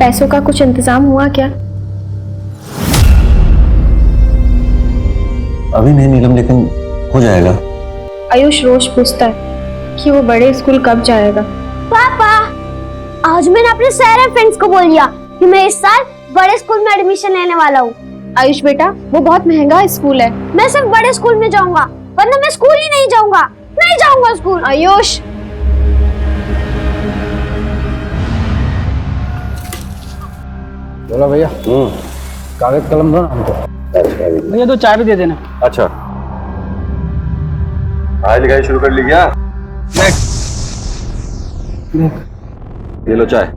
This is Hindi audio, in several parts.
पैसों का कुछ इंतजाम हुआ क्या? अभी नहीं नीलम, लेकिन हो जाएगा। आयुष रोज पूछता है कि वो बड़े स्कूल कब जाएगा। पापा, आज मैंने अपने सारे फ्रेंड्स को बोल दिया कि मैं इस साल बड़े स्कूल में एडमिशन लेने वाला हूँ। आयुष बेटा, वो बहुत महंगा स्कूल है। मैं सिर्फ बड़े स्कूल में जाऊंगा, वरना मैं स्कूल ही नहीं जाऊंगा। नहीं जाऊंगा स्कूल। आयुष, बोला भैया, कागज कलम दो ना हमको। भैया 2 चाय भी दे देना। अच्छा, पढ़ाई लिखाई शुरू कर ली क्या? ये लो चाय।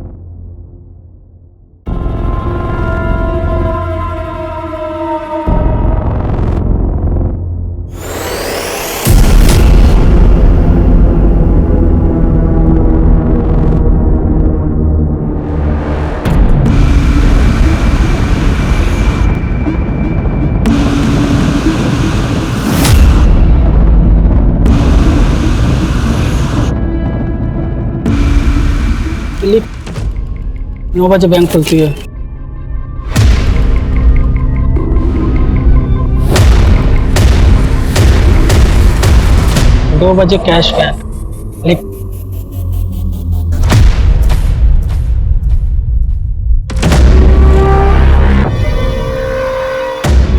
दिलीप, 9 बजे बैंक खुलती है। दो बजे कैश बैंक। लिख।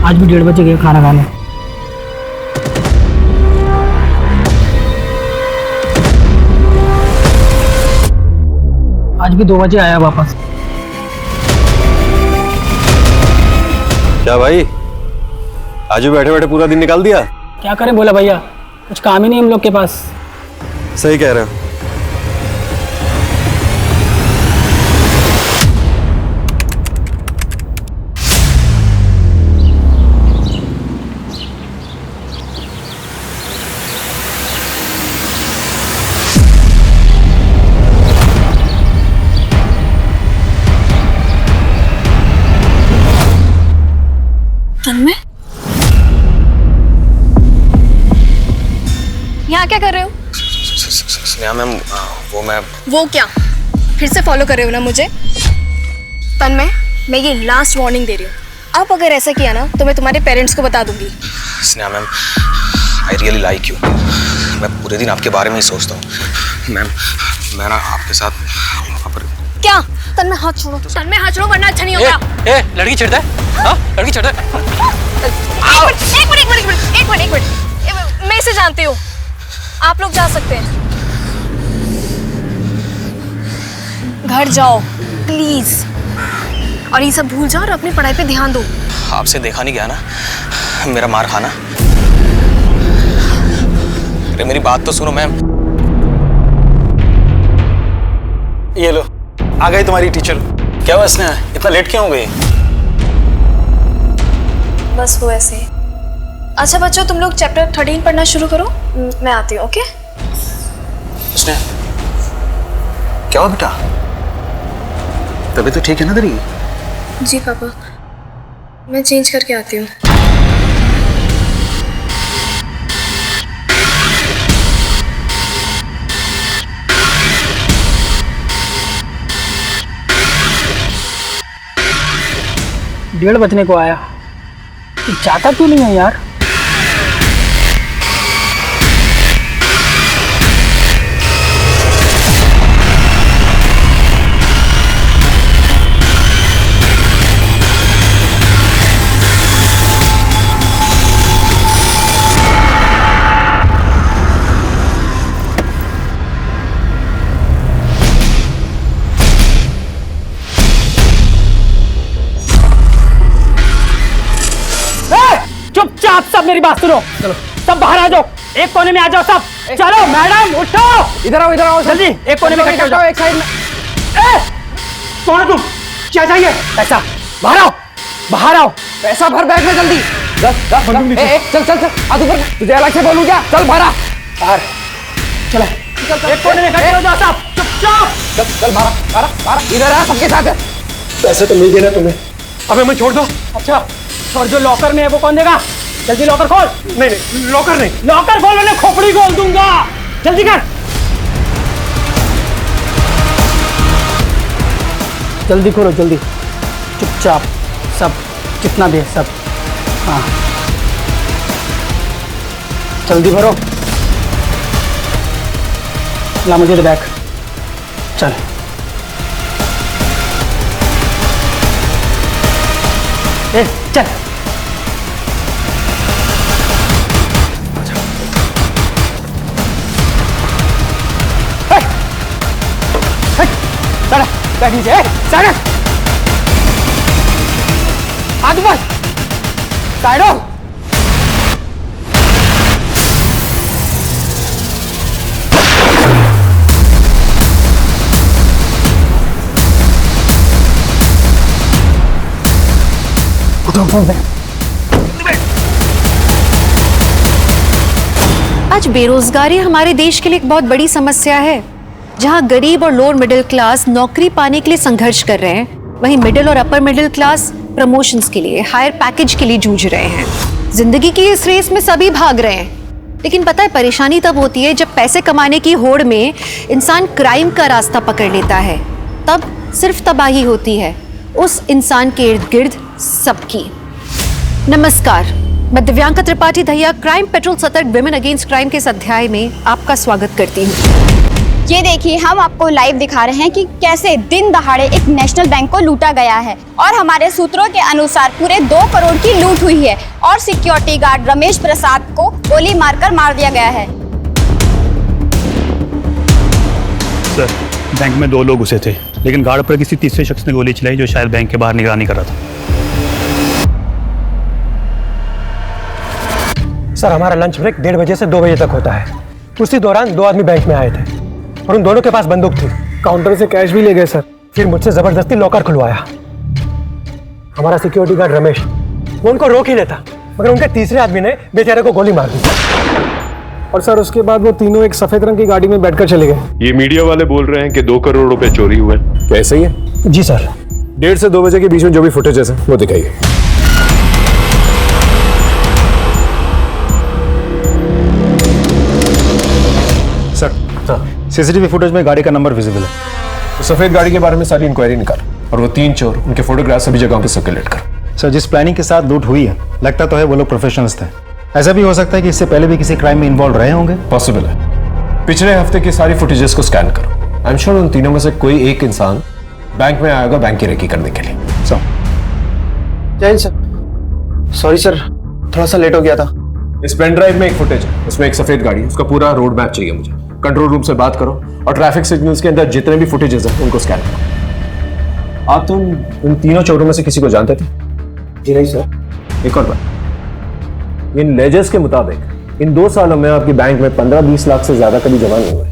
आज भी 1:30 बजे गए खाना खाने। आज भी 2 बजे आया वापस। क्या भाई, आज भी बैठे बैठे पूरा दिन निकाल दिया? क्या करें बोला भैया, कुछ काम ही नहीं हम लोग के पास। सही कह रहे हो। तन्मय, यहाँ क्या कर रहे हो? स्नेहा मैम, वो क्या फिर से फॉलो कर रहे हो ना मुझे? तन्मय, मैं ये लास्ट वार्निंग दे रही हूँ। अब अगर ऐसा किया ना तो मैं तुम्हारे पेरेंट्स को बता दूंगी। Sneha ma'am, I really like you. मैं पूरे दिन आपके बारे में ही सोचता हूँ मैम। मैं ना आपके साथ वहाँ पर। क्या? तन्मय हाथ छोड़ो, तन्मय हाथ छोड़ो वरना अच्छा नहीं होगा। लड़की छेड़ता है? हाँ, लड़की छेड़ता है? एक मिनट, मैं इसे जानती हूँ। आप लोग जा सकते हैं, घर जाओ प्लीज, और ये सब भूल जाओ और अपनी पढ़ाई पे ध्यान दो। आपसे देखा नहीं गया ना मेरा मार खाना। अरे मेरी बात तो सुनो मैम। ये लो, आ गई तुम्हारी टीचर। क्या हुआ स्नेहा, इतना लेट क्यों हो गई? बस वो ऐसे ही। अच्छा बच्चों, तुम लोग चैप्टर 13 पढ़ना शुरू करो, मैं आती हूँ। ओके स्नेहा, क्या हुआ बेटा? तबीयत तो ठीक है ना तेरी? जी पापा, मैं चेंज करके आती हूँ। डेढ़ बजने को आया, चाहता क्यों नहीं है यार? चुपचाप सब मेरी बात सुनो। चलो सब बाहर आ जाओ, एक कोने में आ जाओ सब। चलो मैडम उठो, इधर आओ जल्दी, एक कोने में इकट्ठे हो जाओ, एक साइड में। कौन है तुम? क्या चाहिए? पैसा। बाहर आओ, पैसा भर बैग में जल्दी। चल आज ऊपर, तुझे अलग से बोलूं क्या? चल बाहर। चलो एक कोने में इकट्ठे हो जाओ सब, चुपचाप। चल बाहर, इधर आ, सबके साथ है। पैसे तो नहीं देना तुम्हें, अब हमें छोड़ दो। अच्छा, और जो लॉकर में है वो कौन देगा? जल्दी लॉकर खोल। नहीं, लॉकर नहीं। लॉकर खोल, उन्हें खोपड़ी खोल दूंगा। जल्दी कर। जल्दी खोलो जल्दी, चुपचाप सब, जितना भी है सब। हाँ जल्दी भरो। ला मुझे दे बैग। चल ए चल। बैठ नीचे, साइड हाथ ऊपर, साइड हो। आज बेरोजगारी हमारे देश के लिए एक बहुत बड़ी समस्या है। जहां गरीब और लोअर मिडिल क्लास नौकरी पाने के लिए संघर्ष कर रहे हैं, वहीं मिडिल और अपर मिडिल क्लास प्रमोशंस के लिए, हायर पैकेज के लिए जूझ रहे हैं। जिंदगी की इस रेस में सभी भाग रहे हैं, लेकिन पता है परेशानी तब होती है जब पैसे कमाने की होड़ में इंसान क्राइम का रास्ता पकड़ लेता है। तब सिर्फ तबाही होती है उस इंसान के इर्द गिर्द सबकी। नमस्कार, मैं दिव्यांका त्रिपाठी दहिया क्राइम पेट्रोल सतर्क विमेन अगेंस्ट क्राइम के इस अध्याय में आपका स्वागत करती हूँ। ये देखिए, हम आपको लाइव दिखा रहे हैं कि कैसे दिन दहाड़े एक नेशनल बैंक को लूटा गया है और हमारे सूत्रों के अनुसार पूरे 2 करोड़ की लूट हुई है और सिक्योरिटी गार्ड रमेश प्रसाद को गोली मारकर मार दिया गया है। सर, बैंक में 2 लोग घुसे थे, लेकिन गार्ड पर किसी तीसरे शख्स ने गोली चलाई जो शायद बैंक के बाहर निगरानी कर रहा था। सर, हमारा लंच ब्रेक 1:30 बजे से 2 बजे तक होता है। उसी दौरान 2 आदमी बैंक में आए थे और उन दोनों के पास बंदूक थी। काउंटर से कैश भी ले गए सर। फिर मुझसे जबरदस्ती लॉकर खुलवाया। हमारा सिक्योरिटी गार्ड रमेश, वो उनको रोक ही लेता, मगर उनके तीसरे आदमी ने बेचारे को गोली मार दी। और सर उसके बाद वो तीनों एक सफेद रंग की गाड़ी में बैठकर चले गए। ये मीडिया वाले बोल रहे हैं कि 2 करोड़ रुपए चोरी हुए। कैसे ही है? जी सर। 1:30 से 2 बजे के बीच में जो भी फुटेजेस है वो दिखाइए। सर, सीसीटीवी फुटेज में गाड़ी का नंबर विजिबल है। तो सफेद गाड़ी के बारे में सारी इंक्वायरी निकाल और वो 3 चोर, उनके फोटोग्राफ सभी जगहों पे सर्कुलेट कर। सर, जिस प्लानिंग के साथ लूट हुई है, लगता तो है वो लोग प्रोफेशनल्स थे। ऐसा भी हो सकता है कि इससे पहले भी किसी क्राइम में इन्वॉल्व रहे होंगे। पॉसिबल है। पिछले हफ्ते की सारी फुटेजेस को स्कैन करो। आई एम श्योर उन तीनों में से कोई एक इंसान बैंक में आएगा बैंक की रेकी करने के लिए। जय सर। सॉरी सर, थोड़ा सा लेट हो गया था। इस पेन ड्राइव में एक फुटेज है, उसमें एक सफेद गाड़ी है, उसका पूरा रोड मैप चाहिए मुझे। कंट्रोल रूम से बात करो और ट्रैफिक सिग्नल्स के अंदर जितने भी फुटेजेस हैं उनको स्कैन करो। आप तुम इन तीनों चोरों में से किसी को जानते थे? जी नहीं सर। एक और बात, इन लेजर्स के मुताबिक इन 2 सालों में आपकी बैंक में 15-20 लाख से ज्यादा कभी जमा नहीं हुए।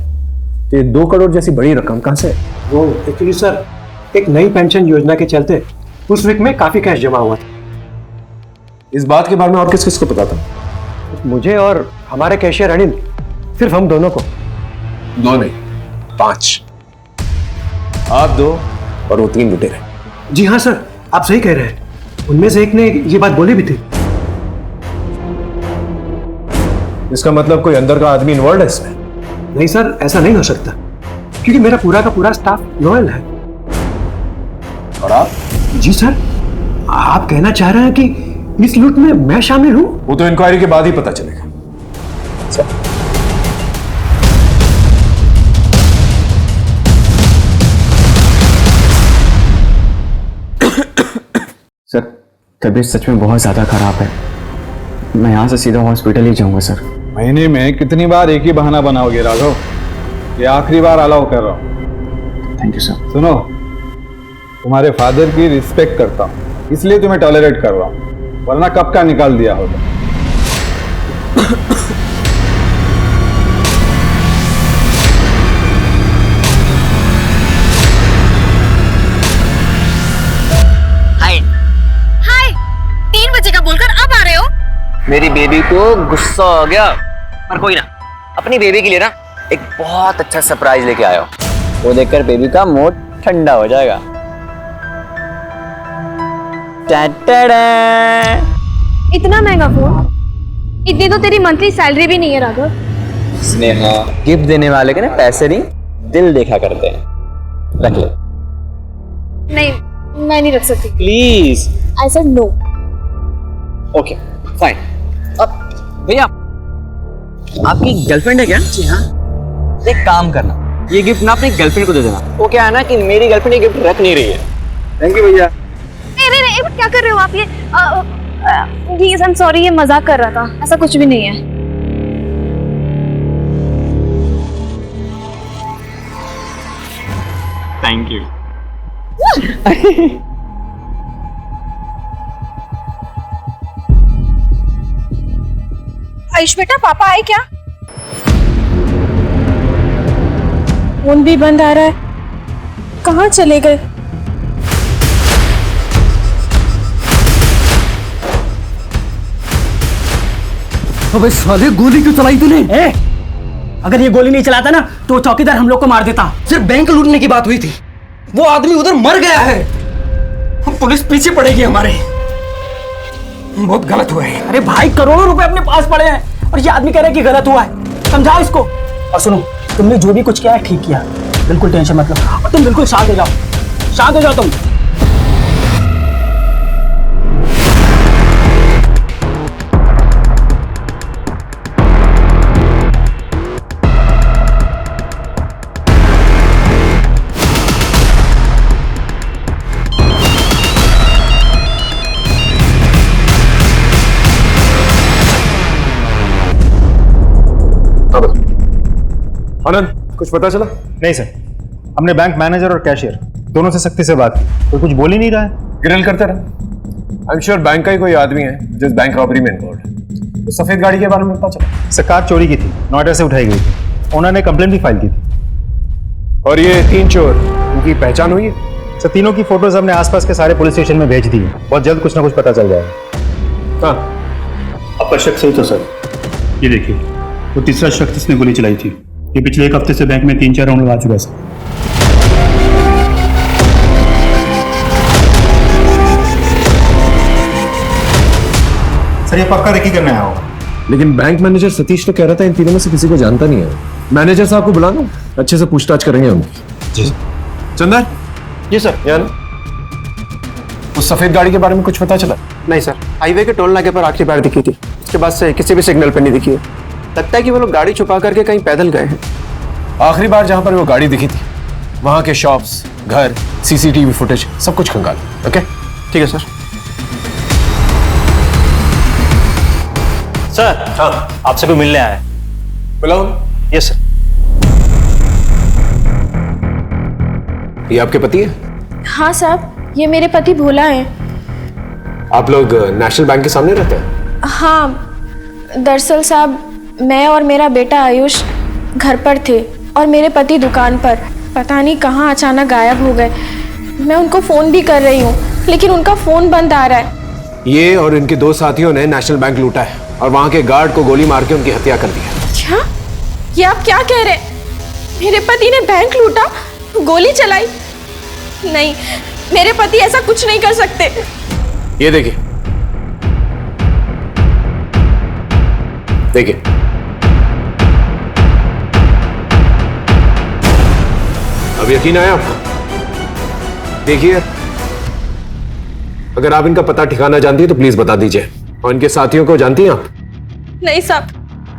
तो ये 2 करोड़ जैसी बड़ी रकम कहां से? वो एक्चुअली सर, एक नई पेंशन योजना के चलते उस वीक में काफी कैश जमा हुआ था। इस बात के बारे में और किस किस को पता था? मुझे और हमारे कैशियर अनिल, सिर्फ हम दोनों को। 2 नहीं, 5। आप 2 और वो 3 लुटेरे। जी हाँ सर, आप सही कह रहे हैं। उनमें से एक ने ये बात बोली भी थी। इसका मतलब कोई अंदर का आदमी इन्वॉल्व है इसमें? नहीं सर, ऐसा नहीं हो सकता, क्योंकि मेरा पूरा का पूरा स्टाफ लॉयल है। और आप? जी सर, आप कहना चाह रहे हैं कि इस लूट में मैं शामिल हूं? वो तो इंक्वायरी के बाद ही पता चलेगा। सर, तबीयत सच में बहुत ज़्यादा ख़राब है। मैं यहाँ से सीधा हॉस्पिटल ही जाऊँगा सर। महीने में कितनी बार एक ही बहाना बनाओगे राघव? ये आखिरी बार अलाउ कर रहा हूँ। Thank you sir. सुनो, तुम्हारे फादर की रिस्पेक्ट करता हूँ, इसलिए तुम्हें टॉलरेट कर रहा हूँ, वरना कब का निकाल दिया होगा। मेरी बेबी को गुस्सा आ गया, पर कोई ना, अपनी बेबी के लिए ना एक बहुत अच्छा सरप्राइज लेके आया हूं। वो देखकर बेबी का मूड ठंडा हो जाएगा। इतना महंगा फोन? इतनी तो तेरी मंथली सैलरी भी नहीं है राघव। स्नेहा, गिफ्ट देने वाले के ना पैसे नहीं, दिल देखा करते हैं। रख ले। नहीं, मैं नहीं रख सकती। Please. I said no. Okay fine. अब भैया आपकी गर्लफ्रेंड है क्या? जी हाँ। एक काम करना, ये गिफ्ट ना अपनी गर्लफ्रेंड को दे देना। वो क्या है ना कि मेरी गर्लफ्रेंड ये गिफ्ट रख नहीं रही है। थैंक यू भैया। नहीं, क्या कर रहे हो आप ये? प्लीज आई एम सॉरी, ये मजाक कर रहा था, ऐसा कुछ भी नहीं है। Thank you. आयुष बेटा, पापा आए क्या? फोन भी बंद आ रहा है, कहाँ चले गए? अबे साले, गोली क्यों चलाई तूने? अगर ये गोली नहीं चलाता ना तो चौकीदार हम लोग को मार देता। सिर्फ बैंक लूटने की बात हुई थी, वो आदमी उधर मर गया है। पुलिस पीछे पड़ेगी हमारे। बहुत गलत हुआ है। अरे भाई, करोड़ों रुपए अपने पास पड़े हैं और ये आदमी कह रहा है कि गलत हुआ है। समझाओ इसको। और सुनो, तुमने जो भी कुछ किया है ठीक किया, बिल्कुल टेंशन मत लो। और तुम बिल्कुल शांत हो जाओ, शांत हो जाओ तुम। आनंद, कुछ पता चला? नहीं सर, हमने बैंक मैनेजर और कैशियर दोनों से सख्ती से बात की, कोई कुछ बोल ही नहीं रहा है। ग्रिल करते रहे। आई एम श्योर बैंक का ही कोई आदमी है जो इस बैंक रॉबरी में इन्वॉल्व है। तो सफेद गाड़ी के बारे में पता चला? सर, कार चोरी की थी, नोएडा से उठाई गई थी। ओनर ने कंप्लेंट भी फाइल की थी। और ये 3 चोर, उनकी पहचान हुई है? सर, तीनों की फोटोज हमने आसपास के सारे पुलिस स्टेशन में भेज दी है। बहुत जल्द कुछ ना कुछ पता चल जाएगा। हाँ, आपका शक सही तो सर। ये देखिए, वो तीसरा शख्स जिसने गोली चलाई थी, ये पिछले 1 हफ्ते से बैंक में 3-4 राउंड आ चुका है सर। ये पक्का रेकी करने आया होगा। लेकिन बैंक मैनेजर सतीश तो कह रहा था इन तीनों में से किसी को जानता नहीं है। मैनेजर साहब को बुला लो, अच्छे से पूछताछ करेंगे हम। जी चंदर। जी सर। यार, उस सफेद गाड़ी के बारे में कुछ पता चला? नहीं सर, हाईवे के टोल नाके पर आखिरी बार दिखी थी, उसके बाद से किसी भी सिग्नल पर नहीं दिखी है। लगता है कि वो लोग गाड़ी छुपा करके कहीं पैदल गए हैं। आखिरी बार जहां पर वो गाड़ी दिखी थी वहां के शॉप्स, घर, सीसीटीवी फुटेज सब कुछ खंगाल। ओके, ठीक है सर। सर, हाँ, आपसे कोई मिलने आया है। बुलाओ। Yes sir. ये आपके पति है? हाँ साहब, ये मेरे पति भोला है। आप लोग नेशनल बैंक के सामने रहते हैं? हाँ, दरअसल साहब, मैं और मेरा बेटा आयुष घर पर थे और मेरे पति दुकान पर। पता नहीं कहाँ अचानक गायब हो गए। मैं उनको फ़ोन भी कर रही हूँ लेकिन उनका फ़ोन बंद आ रहा है। ये और इनके 2 साथियों ने नेशनल बैंक लूटा है और वहां के गार्ड को गोली मार के उनकी हत्या कर दी है। क्या? ये आप क्या कह रहे हैं? मेरे पति ने बैंक लूटा, गोली चलाई? नहीं, मेरे पति ऐसा कुछ नहीं कर सकते। ये देखिए, देखिए, अब यकीन आया आपको? देखिए, अगर आप इनका पता ठिकाना जानती है तो प्लीज बता दीजिए। और इनके साथियों को जानती हैं आप? नहीं साहब,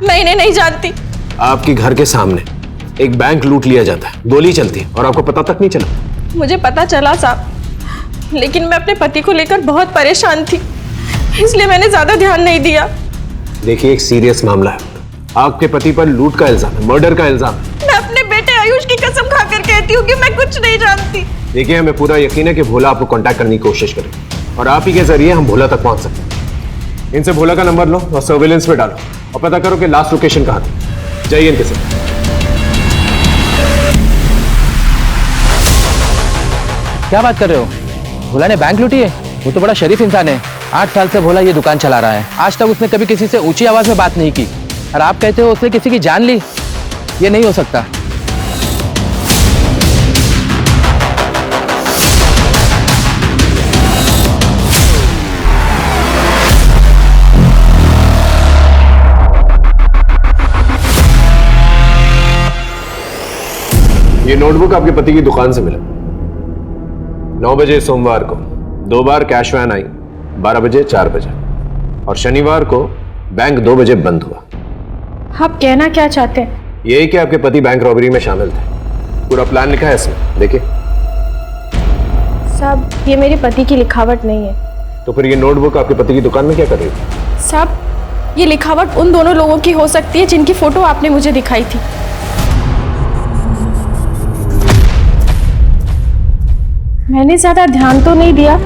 मैं इन्हें नहीं जानती। आपके घर के सामने एक बैंक लूट लिया जाता है, गोली चलती है और आपको पता तक नहीं चला? मुझे पता चला साहब, लेकिन मैं अपने पति को लेकर बहुत परेशान थी, इसलिए मैंने ज्यादा ध्यान नहीं दिया। देखिए, एक सीरियस मामला है। आपके पति पर लूट का इल्जाम है, मर्डर का इल्जाम है। मैं अपने बेटे आयुष की कसम खाकर कहती हूँ कि मैं कुछ नहीं जानती। देखिए, हमें पूरा यकीन है कि भोला आपको कांटेक्ट करने की कोशिश करेगी और आप ही के जरिए हम भोला तक पहुंच सकते हैं। इनसे भोला का नंबर लो और सर्विलेंस पे डालो और पता करो कि लास्ट लोकेशन कहाँ थी। जाइए इनके साथ। क्या बात कर रहे हो? भोला ने बैंक लूटी है? वो तो बड़ा शरीफ इंसान है। 8 साल से भोला ये दुकान चला रहा है, आज तक उसने कभी किसी से ऊंची आवाज में बात नहीं की। और आप कहते हो उसने किसी की जान ली? ये नहीं हो सकता। ये नोटबुक आपके पति की दुकान से मिला। 9 बजे सोमवार को 2 बार कैश वैन आई, 12 बजे 4 बजे, और शनिवार को बैंक 2 बजे बंद हुआ। आप कहना क्या चाहते हैं? यही कि आपके पति बैंक रॉबरी में शामिल थे। पूरा प्लान लिखा है इसमें, देखिए। साहब, ये मेरे पति की लिखावट नहीं है। तो फिर ये नोटबुक आपके पति की दुकान में क्या कर रही थी? साहब, ये लिखावट उन दोनों लोगों की हो सकती है जिनकी फोटो आपने मुझे दिखाई थी। मैंने ज्यादा ध्यान तो नहीं दिया,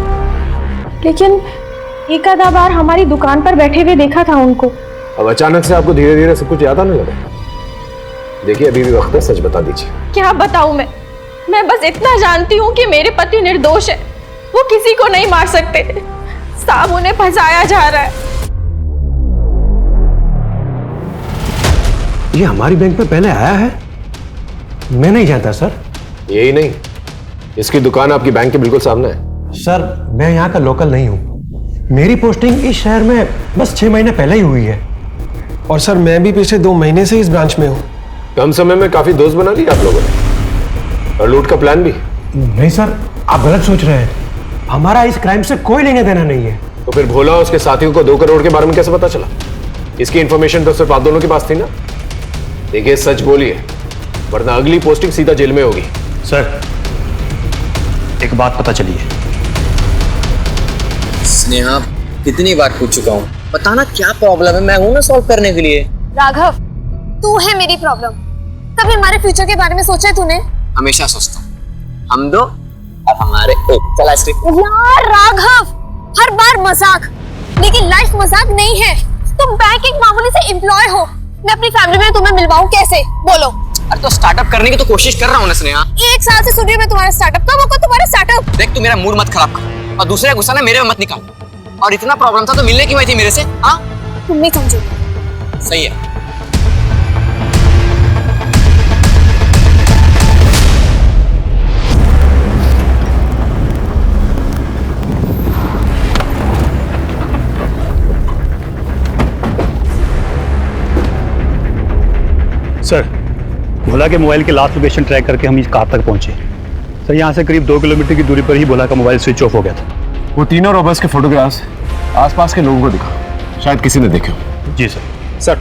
लेकिन एक आधा बार हमारी दुकान पर बैठे हुए देखा था उनको। अब अचानक से आपको धीरे धीरे सब कुछ याद आने लगा। देखिए, अभी भी वक्त है, सच बता दीजिए। क्या बताऊं मैं बस इतना जानती हूँ कि मेरे पति निर्दोष है, वो किसी को नहीं मार सकते। साहब, उन्हें फंसाया जा रहा है। ये हमारी बैंक में पहले आया है? मैं नहीं जानता सर। यही नहीं, इसकी दुकान आपकी बैंक के बिल्कुल सामने है। सर, मैं यहाँ का लोकल नहीं हूँ। मेरी पोस्टिंग इस शहर में बस 6 महीने पहले ही हुई है। और सर, मैं भी पिछले 2 महीने से इस ब्रांच में हूँ। कम समय में काफी दोस्त बना लिए आप लोगों ने, और लूट का प्लान भी। नहीं सर, आप गलत सोच रहे हैं। हमारा इस क्राइम से कोई लेना देना नहीं है। तो फिर भोला उसके साथियों को 2 करोड़ के बारे में कैसे पता चला? इसकी इंफॉर्मेशन तो सिर्फ आप दोनों के पास थी ना। देखिए, सच बोलिए, वरना अगली पोस्टिंग सीधा जेल में होगी। सर, एक बात पता चली है। स्नेहा, कितनी बार पूछ चुका हूँ, बताना क्या प्रॉब्लम है, मैं हूं ना सॉल्व करने के लिए। राघव, तू है मेरी प्रॉब्लम। कभी हमारे फ्यूचर के बारे में सोचा है तूने? हमेशा सोचता हूँ, हम दो और हमारे एक। चल आइसक्रीम। यार राघव, हर बार मजाक, लेकिन लाइफ मजाक नहीं है। तुम बैंक एक मामूली से एम्प्लॉय हो। मैं अपनी फैमिली में तुम्हें मिलवाऊं कैसे, बोलो? अरे तो स्टार्टअप करने की तो कोशिश कर रहा हूँ ना स्नेहा। 1 साल से सुन रही हूं मैं तुम्हारा स्टार्टअप। कब होगा तुम्हारा स्टार्टअप? देख, तू मेरा मूड मत खराब कर, और दूसरे गुस्सा ना मेरे में मत निकाल। और इतना प्रॉब्लम था तो मिलने की वजह थी मेरे से। हाँ, तुम नहीं समझो। सही है। सर, भोला के मोबाइल के लास्ट लोकेशन ट्रैक करके हम इस कार तक पहुंचे। सर, यहाँ से करीब 2 किलोमीटर की दूरी पर ही भोला का मोबाइल स्विच ऑफ हो गया था। वो तीनों रॉबर्स के फोटोग्राफ्स आसपास के लोगों को दिखा, शायद किसी ने देखे हो। जी सर,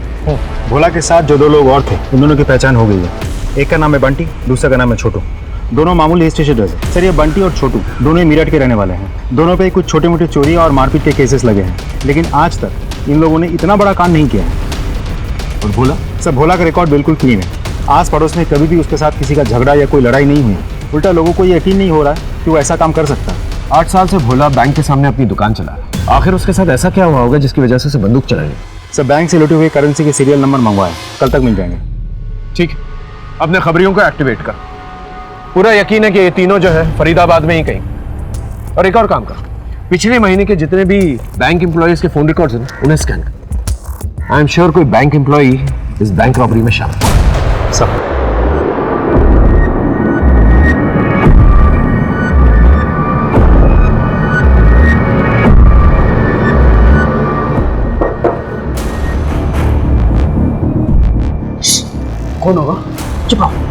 भोला के साथ जो 2 लोग और थे, उन दोनों की पहचान हो गई है। एक का नाम है बंटी, दूसरा का नाम है छोटू। दोनों मामूली स्टेशन है। सर, ये बंटी और छोटू दोनों ही मेरठ के रहने वाले हैं। दोनों पे कुछ छोटे मोटे चोरी और मारपीट के केसेस लगे हैं, लेकिन आज तक इन लोगों ने इतना बड़ा कांड नहीं किया है। और भोला? सर, भोला का रिकॉर्ड बिल्कुल क्लीन है। आस पड़ोस में कभी भी उसके साथ किसी का झगड़ा या कोई लड़ाई नहीं हुई। उल्टा लोगों को ये यकीन नहीं हो रहा है कि वो ऐसा काम कर सकता है। 8 साल से भोला बैंक के सामने अपनी दुकान चला रहा है। आखिर उसके साथ ऐसा क्या हुआ होगा जिसकी वजह से उसे बंदूक चलानी? सर, बैंक से लुटे हुए करेंसी के सीरियल नंबर मंगवाए, कल तक मिल जाएंगे। ठीक है, अपने खबरियों को एक्टिवेट कर। पूरा यकीन है कि ये तीनों जो है फरीदाबाद में ही कहीं। और एक और काम कर, पिछले महीने के जितने भी बैंक एम्प्लॉयज के फोन रिकॉर्ड्स हैं उन्हें स्कैन कर। आई एम श्योर कोई बैंक एम्प्लॉई इस बैंक रॉबरी में शामिल है। सब कौन होगा? चुप रहो।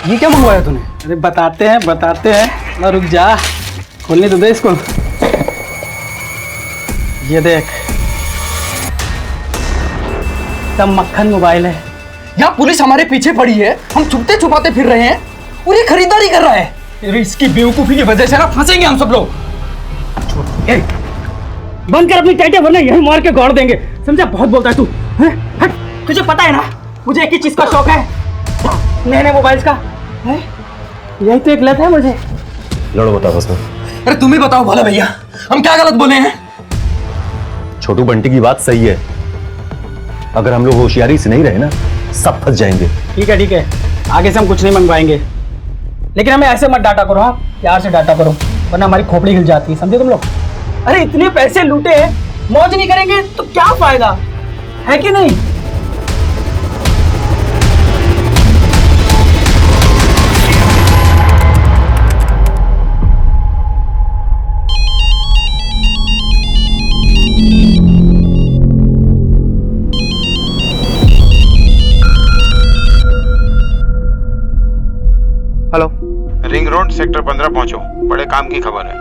ये क्या मंगवाया तूने? अरे बताते हैं ना, रुक जा, खोलने तो दे इसको। ये देख, सब मक्खन मोबाइल है। यहाँ पुलिस हमारे पीछे पड़ी है, हम छुपते छुपाते फिर रहे हैं, पूरी खरीदारी कर रहा है। अरे इसकी बेवकूफी की वजह से ना फंसेंगे हम सब लोग। बंद कर अपनी टाइटें, वरना यही मार के गाड़ देंगे, समझा? बहुत बोलता है तू। हट, तुझे पता है ना मुझे एक ही चीज का शौक है, नए नए मोबाइल्स का। यही तो एक लत है मुझे। लड़ो, बताओ उसमें। अरे तुम ही बताओ भोला भैया, हम क्या गलत बोले हैं? छोटू बंटी की बात सही है। अगर हम लोग होशियारी से नहीं रहे ना, सब फंस जाएंगे। ठीक है, आगे से हम कुछ नहीं मंगवाएंगे, लेकिन हमें ऐसे मत डाटा करो। हाँ, प्यार से डाटा करो, वरना हमारी खोपड़ी हिल जाती है, समझे तुम लोग? अरे इतने पैसे लूटे, मौज नहीं करेंगे तो क्या फायदा है कि नहीं? हेलो, रिंग रोड सेक्टर 15 पहुंचो, बड़े काम की खबर है।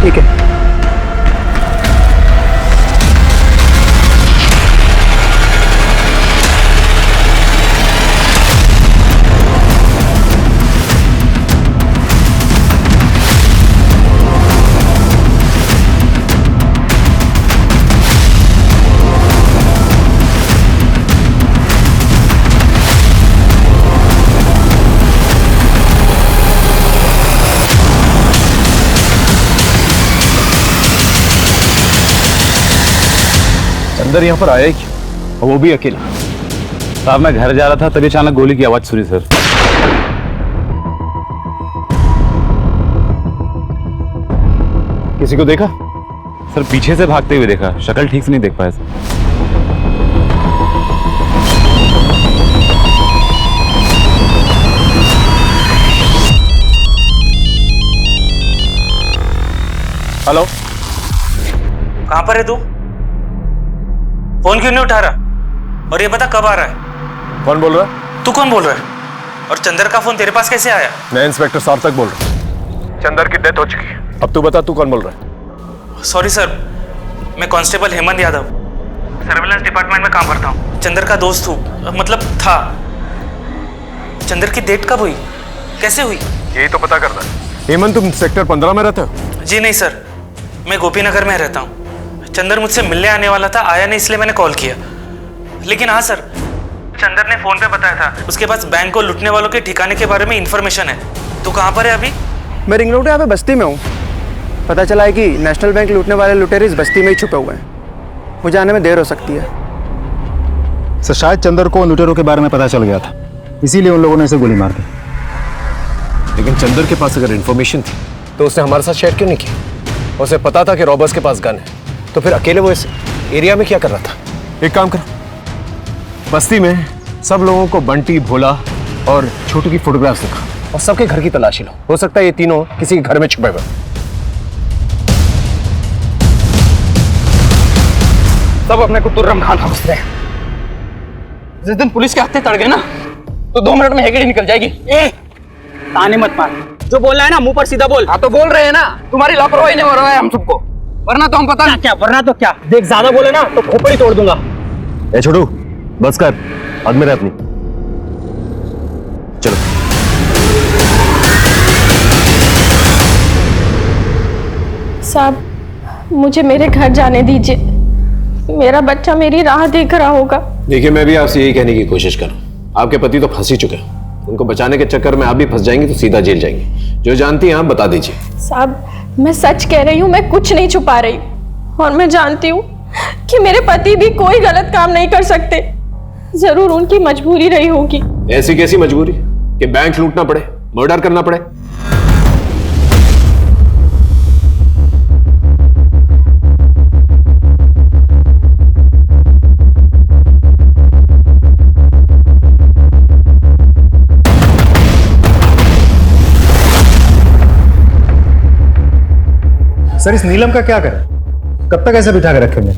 ठीक है। चंदर यहाँ पर आया ही क्यों, और वो भी अकेला? साहब मैं घर जा रहा था तभी अचानक गोली की आवाज सुनी सर। किसी को देखा? सर पीछे से भागते हुए देखा, शक्ल ठीक से नहीं देख पाया सर। हेलो, कहां पर है तू? फोन क्यों नहीं उठा रहा? और ये बता कब आ रहा है? कौन बोल रहा है? तू कौन बोल रहा है? और चंदर का फोन तेरे पास कैसे आया? मैं इंस्पेक्टर सार्थक बोल रहा हूँ। चंदर की डेथ हो चुकी है। अब तू बता, तू कौन बोल रहा है? सॉरी सर, मैं constable Hemant Yadav, surveillance department में काम करता हूँ। चंदर का दोस्त हूँ, मतलब था। चंदर की डेथ कब हुई, कैसे हुई? यही तो पता करना है। हेमंत, तुम सेक्टर 15 में रहते हो? जी नहीं सर, मैं गोपीनगर में रहता हूँ। चंदर मुझसे मिलने आने वाला था, आया नहीं, इसलिए मैंने कॉल किया। लेकिन हाँ सर, चंदर ने फोन पे बताया था उसके पास बैंक को लूटने वालों के ठिकाने के बारे में इंफॉर्मेशन है। तू कहाँ पर है अभी? मैं रिंग रोड यहाँ पे बस्ती में हूँ। पता चला है कि नेशनल बैंक लूटने वाले लुटेरे इस बस्ती में ही छुपे हुए हैं। मुझे आने में देर हो सकती है। सर शायद चंदर को लुटेरों के बारे में पता चल गया था, इसीलिए उन लोगों ने इसे गोली मार दी। लेकिन चंदर के पास अगर इन्फॉर्मेशन थी तो उसने हमारे साथ शेयर क्यों नहीं किया? उसे पता था कि रॉबर्स के पास गन है, तो फिर अकेले वो इस एरिया में क्या कर रहा था? एक काम करो, बस्ती में सब लोगों को बंटी, भोला और छोटू की फोटोग्राफ्स दिखा और सबके घर की तलाशी लो। हो सकता है ये तीनों किसी के घर में छुपे हुए। सब अपने को तुर्रम खान समझते हैं। जिस दिन पुलिस के हाथे तड़ गए ना, तो 2 मिनट में हेगड़ी निकल जाएगी। ताने मत मार, जो बोल रहा है ना मुंह पर सीधा बोल। हाँ तो बोल रहे हैं ना, तुम्हारी लापरवाही ने हो रहा है हम सबको, वरना तो हम पता नहीं क्या, वरना तो क्या। देख ज्यादा बोले ना तो खोपड़ी तोड़ दूंगा। ए छोटू, बस कर, हद में रह अपनी। चलो। साहब, मुझे मेरे घर जाने दीजिए। मेरा बच्चा मेरी राह देख रहा होगा। देखिए, मैं भी आपसे यही कहने की कोशिश कर रहा हूँ। आपके पति तो फंस ही चुके हैं, उनको बचाने के चक्कर में आप भी फंस जाएंगी तो सीधा जेल जाएंगी। जो जानती हैं आप बता दीजिए। साहब, मैं सच कह रही हूँ, मैं कुछ नहीं छुपा रही। और मैं जानती हूँ कि मेरे पति भी कोई गलत काम नहीं कर सकते। जरूर उनकी मजबूरी रही होगी। ऐसी कैसी मजबूरी कि बैंक लूटना पड़े, मर्डर करना पड़े? सर इस नीलम का क्या करें? कब तक ऐसे बिठा के रखेंगे?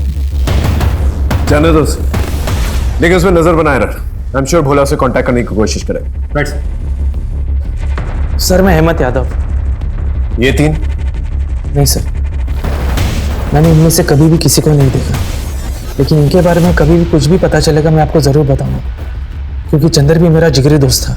जाने दो उसे, लेकिन उसमें नजर बनाए रखना। आई एम श्योर भोला से कांटेक्ट करने की कोशिश करेगा। राइट सर, मैं हेमंत यादव। ये तीन? नहीं सर, मैंने इनमें से कभी भी किसी को नहीं देखा, लेकिन इनके बारे में कभी भी कुछ भी पता चलेगा मैं आपको जरूर बताऊंगा, क्योंकि चंदर भी मेरा जिगरी दोस्त था।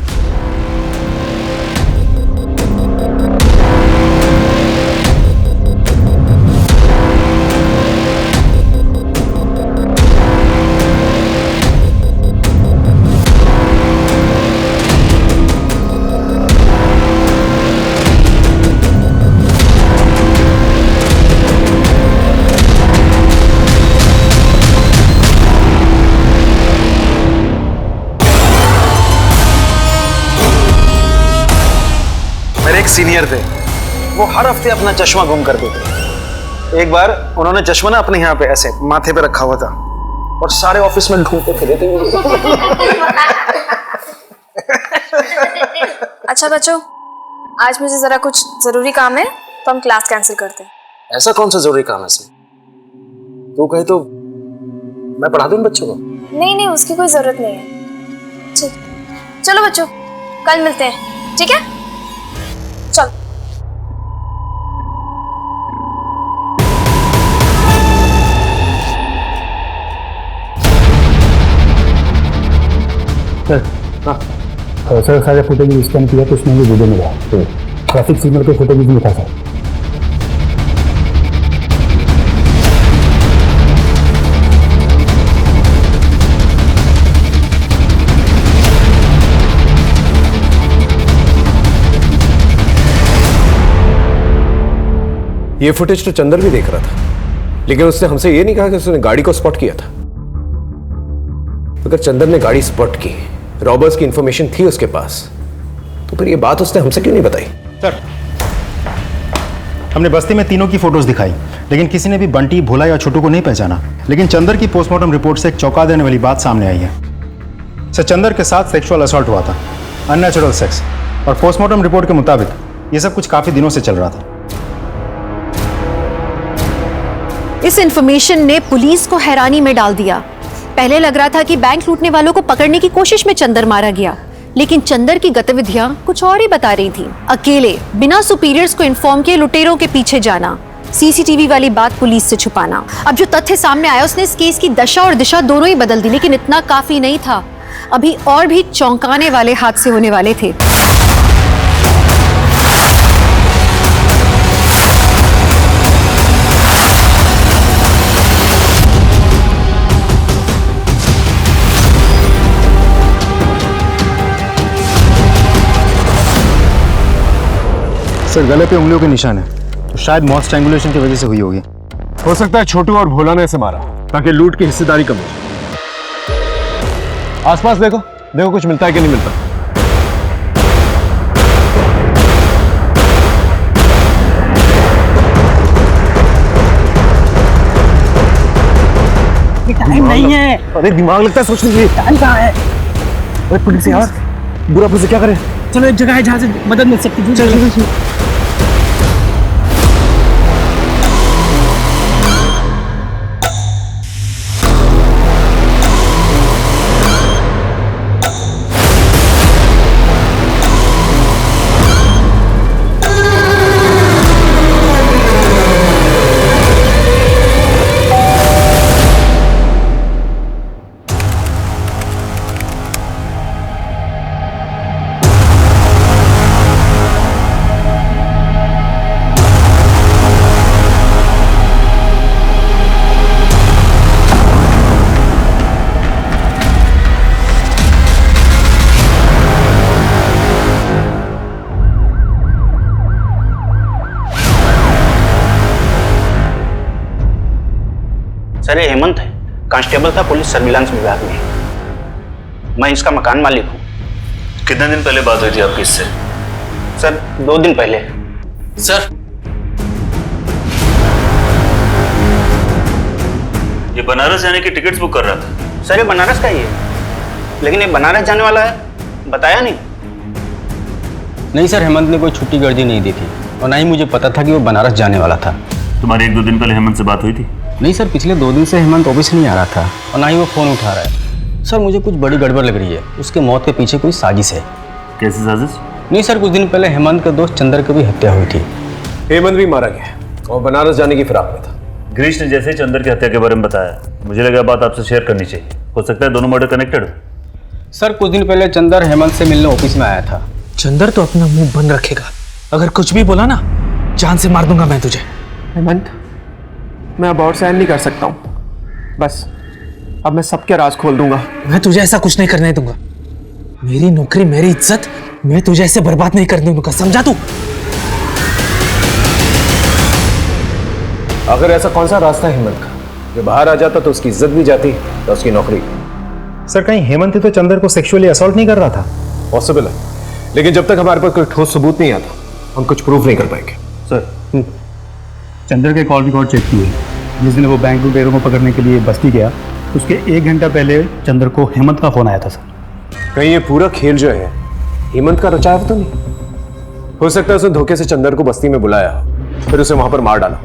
सीनियर थे, वो हर हफ्ते अपना चश्मा गुम कर देते। एक बार उन्होंने चश्मा ना अपने यहाँ पे ऐसे माथे पे रखा हुआ था और सारे ऑफिस में ढूंढते फिरे थे। अच्छा बच्चों, आज मुझे जरा कुछ जरूरी काम है, तो हम क्लास कैंसिल करते हैं। ऐसा कौन सा जरूरी काम है इसमें? तू कहे तो मैं पढ़ा दूं बच्चों को। नहीं नहीं, उसकी कोई जरूरत नहीं है। चलो बच्चों, कल मिलते हैं, ठीक है? सर सारे फुटेज स्कैन किया तो उसमें भी वीडियो मिला, तो ट्रैफिक सिग्नल पे फुटेज भी था सर। ये फुटेज तो चंदर भी देख रहा था, लेकिन उसने हमसे ये नहीं कहा कि उसने गाड़ी को स्पॉट किया था। अगर चंदर ने गाड़ी स्पॉट की, रॉबर्स की इंफॉर्मेशन थी उसके पास, तो फिर ये बात उसने हमसे क्यों नहीं बताई? सर हमने बस्ती में तीनों की फोटोज दिखाई, लेकिन किसी ने भी बंटी, भोला या छोटू को नहीं पहचाना। लेकिन चंदर की पोस्टमार्टम रिपोर्ट से एक चौंका देने वाली बात सामने आई है। सर चंदर के साथ सेक्सुअल असॉल्ट हुआ था, अननेचुरल सेक्स, और पोस्टमार्टम रिपोर्ट के मुताबिक ये सब कुछ काफी दिनों से चल रहा था। इस इंफॉर्मेशन ने पुलिस को हैरानी में डाल दिया। पहले लग रहा था कि बैंक लूटने वालों को पकड़ने की कोशिश में चंदर मारा गया, लेकिन चंदर की गतिविधियां कुछ और ही बता रही थी। अकेले बिना सुपीरियर्स को इन्फॉर्म किए लुटेरों के पीछे जाना, सीसीटीवी वाली बात पुलिस से छुपाना। अब जो तथ्य सामने आया उसने इस केस की दशा और दिशा दोनों ही बदल दी, लेकिन इतना काफी नहीं था। अभी और भी चौंकाने वाले हादसे होने वाले थे। सर गले पे उंगलियों के निशान है, तो शायद मॉस स्ट्रैंगुलेशन की वजह से हुई होगी। हो सकता है छोटू और भोला ने इसे मारा ताकि लूट की हिस्सेदारी कम हो। आसपास देखो देखो कुछ मिलता है कि नहीं मिलता। टाइम नहीं है। अरे दिमाग लगता है सोचने के लिए। टाइम कहाँ है? अरे पुलिस यार, बुरा पुलिस क्या करे? चलो एक जगह है जहाँ से मदद मिल सकती है। चलो सर ये हेमंत है, कांस्टेबल था पुलिस सर्विलांस विभाग में। मैं इसका मकान मालिक हूँ। कितने दिन पहले बात हुई थी आपकी इससे? सर 2 दिन पहले। सर ये बनारस जाने की टिकट्स बुक कर रहा था। सर ये बनारस का ही है, लेकिन ये बनारस जाने वाला है बताया नहीं। नहीं सर, हेमंत ने कोई छुट्टी गर्दी नहीं दी थी और ना ही मुझे पता था कि वो बनारस जाने वाला था। तुम्हारी 1-2 दिन पहले हेमंत से बात हुई थी? नहीं सर, पिछले 2 दिन से हेमंत ऑफिस नहीं आ रहा था और ना ही वो फ़ोन उठा रहा है। सर मुझे कुछ बड़ी गड़बड़ लग रही है, उसके मौत के पीछे कोई साजिश है। कैसी साजिश? नहीं सर, कुछ दिन पहले हेमंत के दोस्त चंदर की भी हत्या हुई थी। हेमंत भी मारा गया और बनारस जाने की फिराक में था। गिरीश ने जैसे ही चंदर की हत्या के बारे में बताया, मुझे लगा बात आपसे शेयर करनी चाहिए। हो सकता है दोनों मर्डर कनेक्टेड हो। सर कुछ दिन पहले चंदर हेमंत से मिलने ऑफिस में आया था। चंदर तो अपना मुंह बंद रखेगा, अगर कुछ भी बोला ना जान से मार दूंगा मैं तुझे। हेमंत, मैं अब और सहन नहीं कर सकता हूँ। बस अब मैं सबके राज खोल दूंगा। मैं तुझे ऐसा कुछ नहीं करने दूंगा। मेरी नौकरी, मेरी इज्जत, मैं तुझे ऐसे बर्बाद नहीं करने दूंगा, समझा तू? अगर ऐसा कौन सा रास्ता है हेमंत का, जो बाहर आ जाता तो उसकी इज्जत भी जाती तो उसकी नौकरी। सर कहीं हेमंत ही तो चंदर को सेक्सुअली असॉल्ट नहीं कर रहा था? पॉसिबल है, लेकिन जब तक हमारे पास कोई ठोस सबूत नहीं आता हम कुछ प्रूफ नहीं कर पाएंगे। सर चंदर के कॉल रिकॉर्ड चेक किए। जिस दिन वो बैंक लुटेरों को पकड़ने के लिए बस्ती गया, उसके 1 घंटा पहले चंदर को हेमंत का फोन आया था सर। कहीं ये पूरा खेल जो है हेमंत का रचा है तो नहीं? हो सकता है उसने धोखे से चंदर को बस्ती में बुलाया, फिर उसे वहां पर मार डाला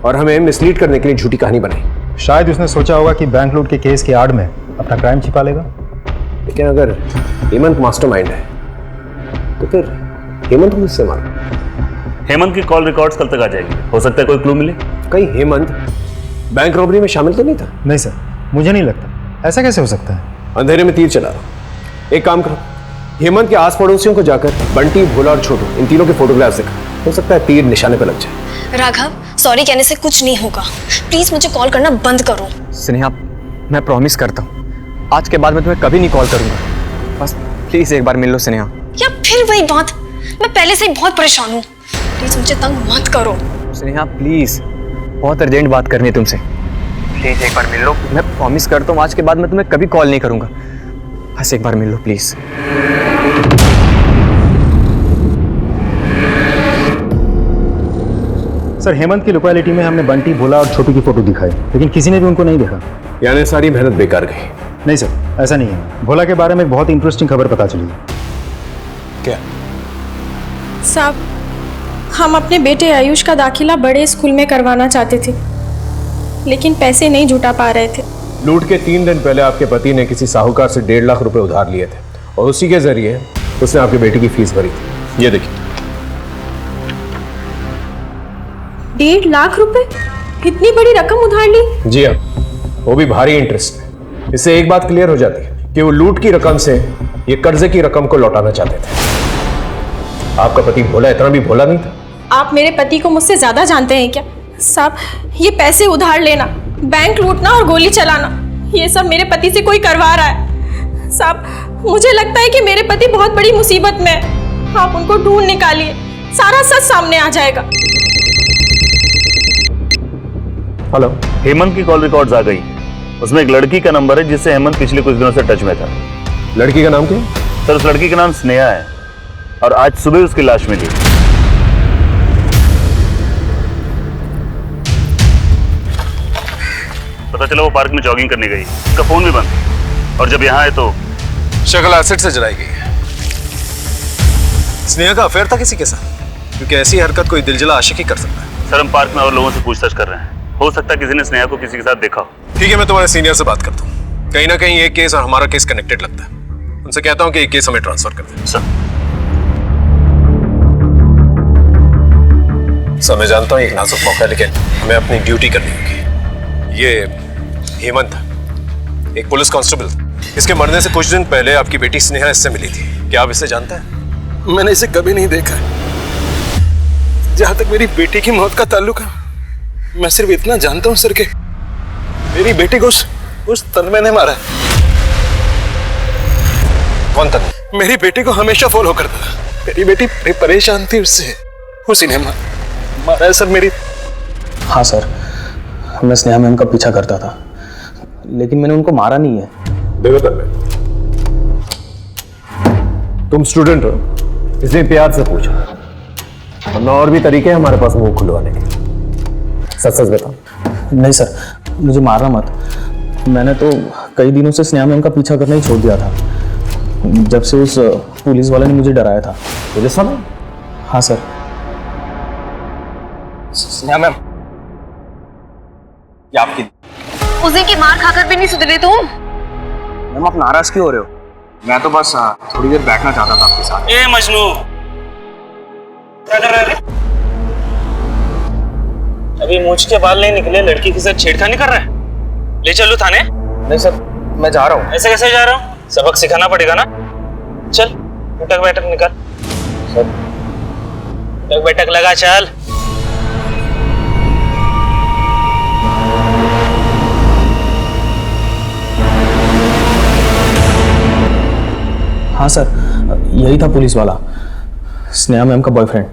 और हमें मिसलीड करने के लिए झूठी कहानी बनाई। शायद उसने सोचा होगा कि बैंक लूट के केस की आड़ में अपना क्राइम छिपा लेगा। लेकिन अगर हेमंत मास्टरमाइंड है तो फिर हेमंत को किससे मारा? हेमंत की कॉल रिकॉर्ड्स कल तक आ जाएगी, हो सकता है कोई क्लू मिले। कहीं हेमंत बैंक रॉबरी में शामिल तो नहीं था? नहीं सर, मुझे नहीं लगता। ऐसा कैसे हो सकता है? अंधेरे में तीर चला, एक काम करो, हेमंत के आस पड़ोसियों को जाकर बंटी, भोला और छोटू इन तीनों के फोटोग्राफ्स दिखा। हो सकता है तीर निशाने पर लग जाए। राघव, सॉरी कहने से कुछ नहीं होगा। प्लीज मुझे कॉल करना बंद करो। स्नेहा, मैं प्रॉमिस करता हूँ आज के बाद मैं तुम्हें कभी नहीं कॉल करूंगा। बस प्लीज एक बार मिल लो स्नेहा। या फिर वही बात, मैं पहले से ही बहुत परेशान हूँ। प्लीज मुझे तंग मत करो। स्नेहा प्लीज, बहुत अर्जेंट बात करनी है तुमसे। प्लीज एक बार मिल लो। मैं प्रॉमिस करता हूँ आज के बाद मैं तुम्हें कभी कॉल नहीं करूंगा। बस एक बार मिल लो प्लीज। सर, हेमंत की लोकेलिटी में हमने बंटी, भोला और छोटू की फोटो दिखाई, लेकिन किसी ने भी उनको नहीं देखा। यानी सारी मेहनत बेकार गई? नहीं सर, ऐसा नहीं है। भोला के बारे में एक बहुत इंटरेस्टिंग खबर पता चली है। क्या? साहब, हम अपने बेटे आयुष का दाखिला बड़े स्कूल में करवाना चाहते थे, लेकिन पैसे नहीं जुटा पा रहे थे। लूट के 3 दिन पहले आपके पति ने किसी साहूकार से 1.5 लाख रुपए उधार लिए थे और उसी के जरिए उसने आपके बेटे की फीस भरी थी। ये देखिए। 1.5 लाख रुपए? इतनी बड़ी रकम उधार ली? जी हाँ, वो भी भारी इंटरेस्ट में। इससे एक बात क्लियर हो जाती है कि वो लूट की रकम से ये कर्जे की रकम को लौटाना चाहते थे। आपका पति भोला इतना भी भोला नहीं था। आप मेरे पति को मुझसे ज्यादा जानते हैं क्या? साहब, ये पैसे उधार लेना, बैंक लूटना और गोली चलाना, ये सब मेरे पति से कोई करवा रहा है। साहब, मुझे लगता है कि मेरे पति बहुत बड़ी मुसीबत में है। आप उनको ढूंढ निकालिए, सारा सच सामने आ जाएगा। हेलो, हेमंत की कॉल रिकॉर्ड्स आ गई। उसमें एक लड़की का नंबर है जिससे हेमंत पिछले कुछ दिनों से टच में था। लड़की का नाम क्या? सर, उस लड़की का नाम स्नेहा है और आज सुबह उसकी लाश मिली। पता चला वो पार्क में जॉगिंग करने गई, उसका फोन भी बंद, और जब यहाँ आए तो शक्ल एसिड से जलाई गई है। स्नेहा का अफेयर था किसी के साथ? क्योंकि ऐसी हरकत कोई दिलजला आशिक ही कर सकता है। सर, हम पार्क में और लोगों से पूछताछ कर रहे हैं, हो सकता है किसी ने स्नेहा को किसी के साथ देखा हो। ठीक है, मैं तुम्हारे सीनियर से बात करता हूँ। कहीं ना कहीं ये केस और हमारा केस कनेक्टेड लगता है। उनसे कहता हूँ कि ये केस हमें ट्रांसफर कर दें। सर, मैं जानता हूँ एक नाजुक मौका, लेकिन हमें अपनी ड्यूटी करनी होगी। ये हेमंत, एक पुलिस कांस्टेबल, इसके मरने से कुछ दिन पहले आपकी बेटी स्नेहा इससे मिली थी। क्या आप इसे जानते हैं? मैंने इसे कभी नहीं देखा। जहां तक मेरी बेटी की मौत का ताल्लुक है, मैं सिर्फ इतना जानता हूं सर कि मेरी बेटी को उस तन्मय ने मारा। कौन तन्मय? मेरी बेटी को हमेशा फॉलो करता था। मेरी बेटी बड़ी परेशान थी उससे, उसी ने मारा है सर मेरी। हाँ सर, मैं स्नेहा मैम का पीछा करता था, लेकिन मैंने उनको मारा नहीं है। देखो तन्मय, तुम स्टूडेंट हो इसलिए प्यार से पूछो, वरना और भी तरीके हैं हमारे पास मुंह खुलवाने के। सच सच बताओ। नहीं सर, मुझे मारना मत। मैंने तो कई दिनों से स्नेहा मैम का पीछा करना ही छोड़ दिया था, जब से उस पुलिस वाले ने मुझे डराया था। पुलिस वाला? हाँ सर। स्नेहा मैम, ये आपकी। उस दिन की मार खाकर भी नहीं सुधरे तुम। मैम, आप नाराज क्यों हो रहे हो? मैं तो बस थोड़ी देर बैठना चाहता था आपके साथ। ए मजनू, क्या कर रहे थे? अभी मूंछ के बाल नहीं निकले, लड़की के साथ छेड़खानी कर रहा है? ले चलो थाने। नहीं सर, मैं जा रहा हूँ। ऐसे कैसे जा रहा हूँ? सबक सिखाना पड़ेगा ना। चल, उठक बैठक निकाल। सर, उठक बैठक लगा, चल। हाँ सर, यही था पुलिस वाला, स्नेहा मैम का बॉयफ्रेंड।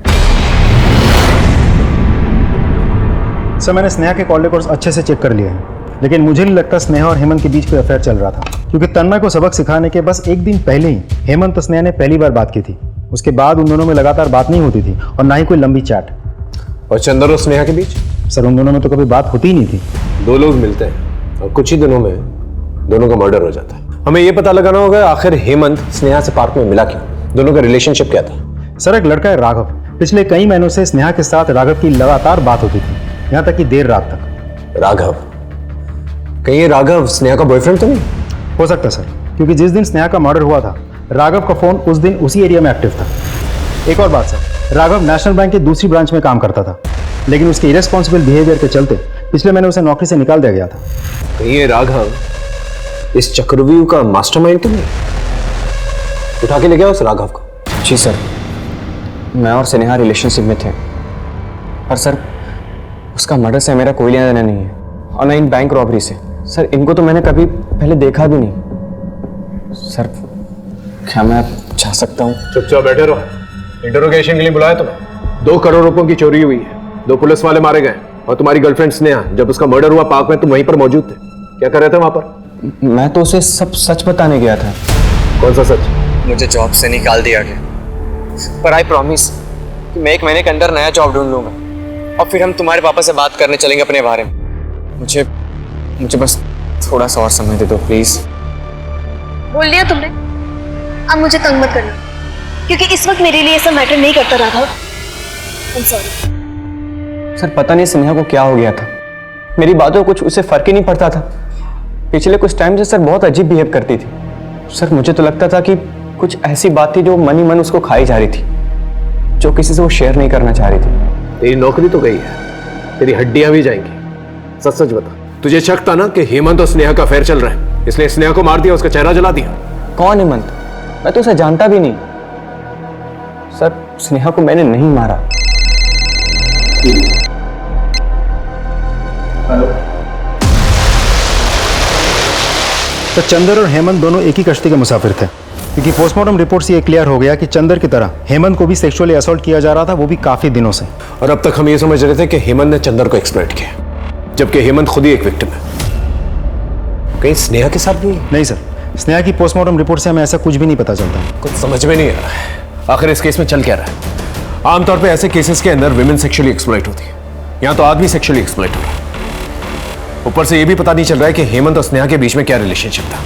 सर, मैंने स्नेहा के कॉल रिकॉर्ड्स अच्छे से चेक कर लिए हैं, लेकिन मुझे नहीं लगता स्नेहा और हेमंत के बीच कोई अफेयर चल रहा था, क्योंकि तन्मय को सबक सिखाने के बस एक दिन पहले ही हेमंत और स्नेहा ने पहली बार बात की थी। उसके बाद उन दोनों में लगातार बात नहीं होती थी और ना ही कोई लंबी चैट। और चंदर और स्नेहा के बीच? सर, उन दोनों में तो कभी बात होती ही नहीं थी। दो लोग मिलते हैं और कुछ ही दिनों में दोनों का मर्डर हो जाता है। हमें यह पता लगाना होगा आखिर हेमंत स्नेहा से पार्क में मिला क्यों, दोनों का रिलेशनशिप क्या था। सर, एक लड़का है राघव, पिछले कई महीनों से स्नेहा के साथ राघव की लगातार बात होती थी, यहाँ तक कि देर रात तक। राघव? कहीं ये राघव स्नेहा का बॉयफ्रेंड तो नहीं हो सकता सर, क्योंकि जिस दिन स्नेहा का मर्डर हुआ था राघव का फोन उस दिन उसी एरिया में एक्टिव था। एक और बात सर, राघव नेशनल बैंक की दूसरी ब्रांच में काम करता था, लेकिन उसके इरेस्पॉन्सिबल बिहेवियर के चलते पिछले महीने उसे नौकरी से निकाल दिया गया था। कहीं ये राघव इस चक्रव्यूह का मास्टरमाइंड तो नहीं? उठा के ले गया उस राघव को। जी सर, मैं और स्नेहा रिलेशनशिप में थे, पर सर उसका मर्डर से मेरा कोई लेना देना नहीं है, और ना इन बैंक रॉबरी से। सर इनको तो मैंने कभी पहले देखा भी नहीं। सर क्या मैं जा सकता हूँ? चुपचाप बैठे रहो। इंटरोगेशन के लिए बुलाया तुम्हें। 2 करोड़ रुपयों की चोरी हुई है, 2 पुलिस वाले मारे गए, और तुम्हारी गर्लफ्रेंड स्नेहा, जब उसका मर्डर हुआ पार्क में तुम वहीं पर मौजूद थे। क्या कर रहे थे वहां पर? मैं तो उसे सब सच बताने गया था। कौन सा सच? मुझे जॉब से निकाल दिया गया, पर आई प्रॉमिस कि मैं 1 महीने के अंदर नया जॉब ढूंढ लूंगा, और फिर हम तुम्हारे पापा से बात करने चलेंगे अपने बारे में। मुझे बस थोड़ा सा और समय दे दो प्लीज। बोल लिया तुमने, अब मुझे तंग मत करना, क्योंकि इस वक्त मेरे लिए ऐसा मैटर नहीं करता राघव। I'm sorry। सर पता नहीं स्नेहा को क्या हो गया था, मेरी बातों को कुछ उसे फर्क ही नहीं पड़ता था। पिछले कुछ टाइम से सर बहुत अजीब बिहेव करती थी। सर मुझे तो लगता था कि कुछ ऐसी बात थी जो मन ही मन उसको खाई जा रही थी, जो किसी से वो शेयर नहीं करना चाह रही थी। तेरी नौकरी तो गई है, तेरी हड्डियां भी जाएंगी। सच सच बता, तुझे शक था ना कि हेमंत और स्नेहा का अफेयर चल रहा है, इसलिए स्नेहा को मार दिया, उसका चेहरा जला दिया? कौन हेमंत? मैं तो उसे जानता भी नहीं। सर स्नेहा को मैंने नहीं मारा। तो चंदर और हेमंत दोनों एक ही कश्ती के मुसाफिर थे, क्योंकि पोस्टमार्टम रिपोर्ट से ये क्लियर हो गया कि चंदर की तरह हेमंत को भी सेक्सुअली असॉल्ट किया जा रहा था, वो भी काफी दिनों से। और अब तक हम ये समझ रहे थे कि हेमंत ने चंदर को एक्सप्लॉइट किया, जबकि हेमंत खुद ही एक विक्टिम है। कहीं स्नेहा के साथ नहीं सर, स्नेहा की पोस्टमार्टम रिपोर्ट से हमें ऐसा कुछ भी नहीं पता चलता। कुछ समझ में नहीं आ रहा है, आखिर इस केस में चल क्या रहा है? आमतौर पे ऐसे केसेस के अंदर विमेन सेक्सुअली एक्सप्लॉइट होती है, यहाँ तो आदमी सेक्सुअली एक्सप्लॉइट हो रहा है। ऊपर से ये भी पता नहीं चल रहा है कि हेमंत और स्नेहा के बीच में क्या रिलेशनशिप था।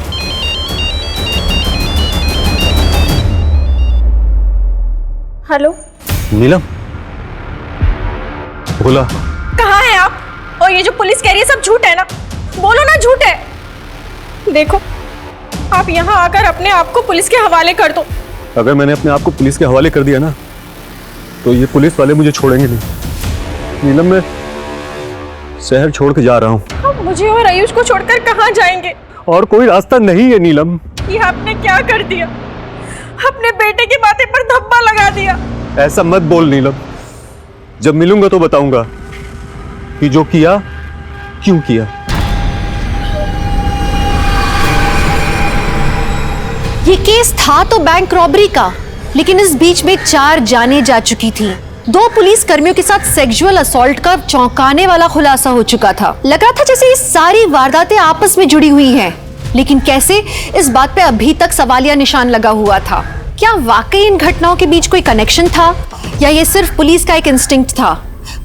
हेलो नीलम, बोला कहाँ हैं आप? और ये जो पुलिस कह रही है सब झूठ है ना? बोलो ना झूठ है। देखो आप यहाँ आकर अपने आप को पुलिस के हवाले कर दो। अगर मैंने अपने आप को पुलिस के हवाले कर दिया ना, तो ये पुलिस वाले मुझे छोड़ेंगे नहीं। नीलम, मैं शहर छोड़ के जा रहा हूँ। आप मुझे और आयुष को छोड़कर कहाँ जाएंगे? और कोई रास्ता नहीं है नीलम। ये आपने क्या कर दिया? अपने बेटे की बातें पर धब्बा लगा दिया। ऐसा मत बोल नीलम, जब मिलूंगा तो बताऊंगा कि जो किया क्यों किया। ये केस था तो बैंक रॉबरी का, लेकिन इस बीच में 4 जानें जा चुकी थी। 2 पुलिस कर्मियों के साथ सेक्सुअल असॉल्ट का चौंकाने वाला खुलासा हो चुका था। लग रहा था जैसे ये सारी वारदातें आपस में जुड़ी हुई हैं, लेकिन कैसे, इस बात पे अभी तक सवालिया निशान लगा हुआ था। क्या वाकई इन घटनाओं के बीच कोई कनेक्शन था, या ये सिर्फ पुलिस का एक इंस्टिंक्ट था?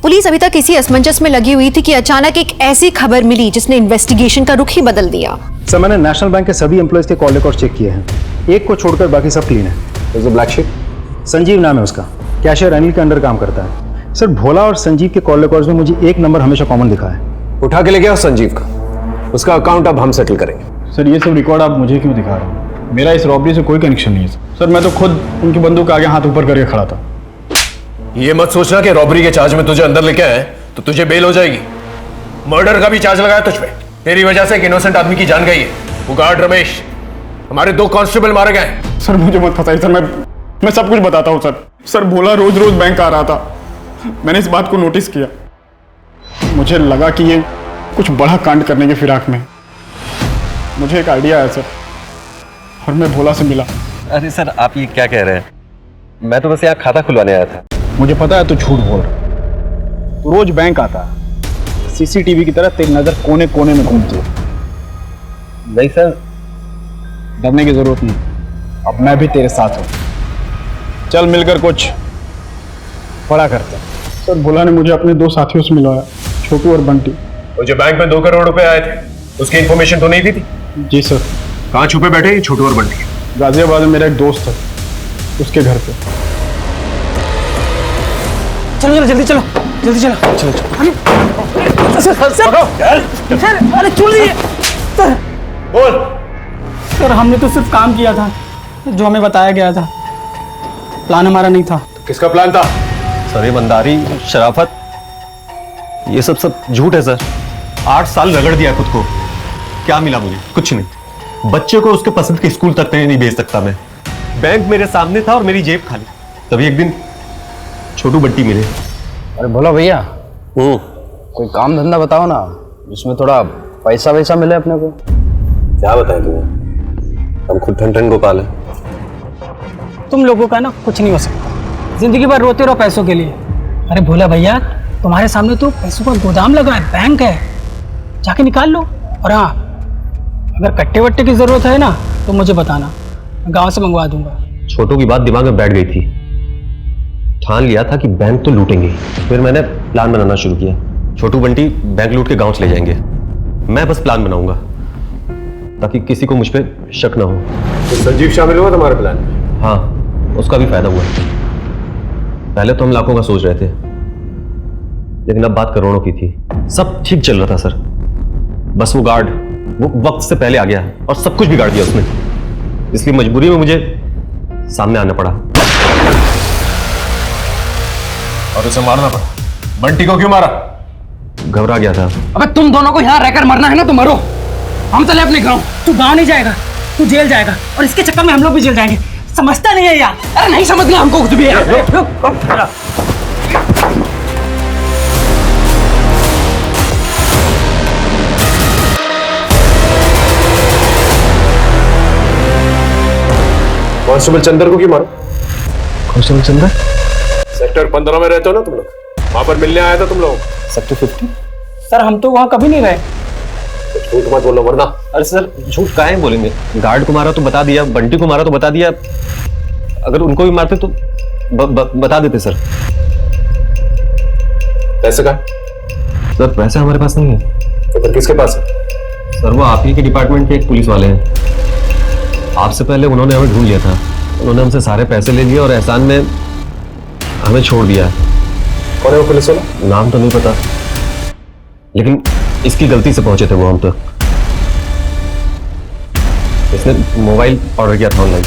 पुलिस अभी तक इसी असमंजस में लगी हुई थी कि अचानक एक ऐसी खबर मिली जिसने इन्वेस्टिगेशन का रुख ही बदल दिया। सर, मैंने नेशनल बैंक के सभी एम्प्लॉयज के कॉल रिकॉर्ड चेक किए हैं, एक को छोड़कर बाकी सब क्लीन है। ब्लैक शीप संजीव नाम है उसका, कैशियर अनिल के अंडर काम करता है। सर, भोला और संजीव के कॉल रिकॉर्ड्स में मुझे एक नंबर हमेशा कॉमन दिखा है। उठा के ले गया संजीव का, उसका अकाउंट अब हम सेटल करेंगे। सर ये सब रिकॉर्ड आप मुझे क्यों दिखा रहे हैं? मेरा इस रॉबरी से कोई कनेक्शन नहीं है सर। मैं तो खुद उनकी बंदूक आगे हाथ ऊपर करके खड़ा था। ये मत सोचना कि रॉबरी के चार्ज में तुझे अंदर लेके आए तो तुझे बेल हो जाएगी। मर्डर का भी चार्ज लगाया तुझ पे। तेरी वजह से एक इनोसेंट आदमी की जान गई है। वो गार्ड रमेश, हमारे 2 कांस्टेबल मारे गए। सर मुझे मत फंसाइए सर, मैं सब कुछ बताता हूँ सर। सर भोला रोज रोज बैंक आ रहा था, मैंने इस बात को नोटिस किया। मुझे लगा कि ये कुछ बड़ा कांड करने के फिराक में। मुझे एक आइडिया आया सर, और मैं भोला से मिला। अरे सर, आप ये क्या कह रहे हैं? मैं तो बस यहाँ खाता खुलवाने आया था। मुझे पता है तू झूठ बोल रहा है। तू रोज बैंक आता है, सीसीटीवी की तरह तेरी नजर कोने कोने में घूमती है। नहीं सर, डरने की जरूरत नहीं, अब मैं भी तेरे साथ हूँ। चल मिलकर कुछ बड़ा करते हैं। सर भोला ने मुझे अपने 2 साथियों से मिलवाया, छोटू और बंटी। वो जो बैंक में 2 करोड़ रुपए आए थे, उसकी इन्फॉर्मेशन तो नहीं दी थी? जी सर। कहाँ छुपे बैठे ये छोटू और बंटी? गाजियाबाद में मेरा एक दोस्त है, उसके घर पे। चलो चलो जल्दी चलो, जल्दी चलो चलो सर, अरे छोड़ दीजिए सर। बोल। सर हमने तो सिर्फ काम किया था जो हमें बताया गया था, प्लान हमारा नहीं था। तो किसका प्लान था? सर, ईमानदारी, शराफत, ये सब झूठ है सर। 8 साल रगड़ दिया खुद को, क्या मिला मुझे? कुछ नहीं। बच्चे को उसके पसंद के स्कूल तक नहीं भेज सकता मैं। बैंक मेरे सामने था और मेरी जेब खाली। तभी एक दिन छोटू बंटी मिले। अरे बोलो भैया, कोई काम धंधा बताओ ना जिसमें थोड़ा पैसा वैसा मिले अपने को। क्या बताएं तुम्हें, हम खुद ठन गोपाल है। तुम लोगों का ना कुछ नहीं हो सकता, जिंदगी भर रोते रहो पैसों के लिए। अरे भोला भैया, तुम्हारे सामने तो पैसों का गोदाम लगा है, बैंक है, जाके निकाल लो। और हाँ, अगर कट्टे वट्टे की जरूरत है ना तो मुझे बताना, गांव से मंगवा दूंगा। छोटू की बात दिमाग में बैठ गई थी। ठान लिया था कि बैंक तो लूटेंगे। फिर मैंने प्लान बनाना शुरू किया। छोटू बंटी बैंक लूट के गांव चले जाएंगे, मैं बस प्लान बनाऊंगा ताकि किसी को मुझ पर शक ना हो। तो संजीव शामिल हुआ तुम्हारे प्लान में? हाँ, उसका भी फायदा हुआ। पहले तो हम लाखों का सोच रहे थे, लेकिन अब बात करोड़ों की थी। सब ठीक चल रहा था सर, बस वो गार्ड वो वक्त से पहले आ गया और सब कुछ बिगाड़ दिया उसने। इसलिए मजबूरी में मुझे सामने आना पड़ा और उसे मारना पड़ा। बंटी को क्यों मारा? घबरा गया था। अबे तुम दोनों को यहाँ रहकर मरना है ना तो मरो, हम चले अपने गांव। तू गांव नहीं जाएगा, तू जेल जाएगा, और इसके चक्कर में हम लोग भी जेल जाएंगे। समझता नहीं है यार? अरे नहीं समझना हमको कुछ भी यार। कांस्टेबल चंदर को क्यों मारा? कांस्टेबल चंदर? सेक्टर 15 में रहते हो ना तुम लोग, वहां पर मिलने आया था तुम लोग। सेक्टर 50? सर हम तो वहां कभी नहीं रहे। झूठ मत बोलो वरना। अरे सर झूठ काहे बोलेंगे? गार्ड को मारा तो बता दिया, बंटी को मारा तो बता दिया, अगर उनको भी मारते तो बता देते सर। पैसे का? सर पैसे हमारे पास नहीं है। तो फिर किसके पास है? सर वो आप ही के डिपार्टमेंट के एक पुलिस वाले हैं। आपसे पहले उन्होंने हमें ढूंढ लिया था, उन्होंने हमसे सारे पैसे ले लिए और एहसान में हमें छोड़ दिया। कौन है वो पुलिस वाला? नाम तो नहीं पता, लेकिन इसकी गलती से पहुंचे थे वो हम तक। इसने मोबाइल ऑर्डर किया था ऑनलाइन।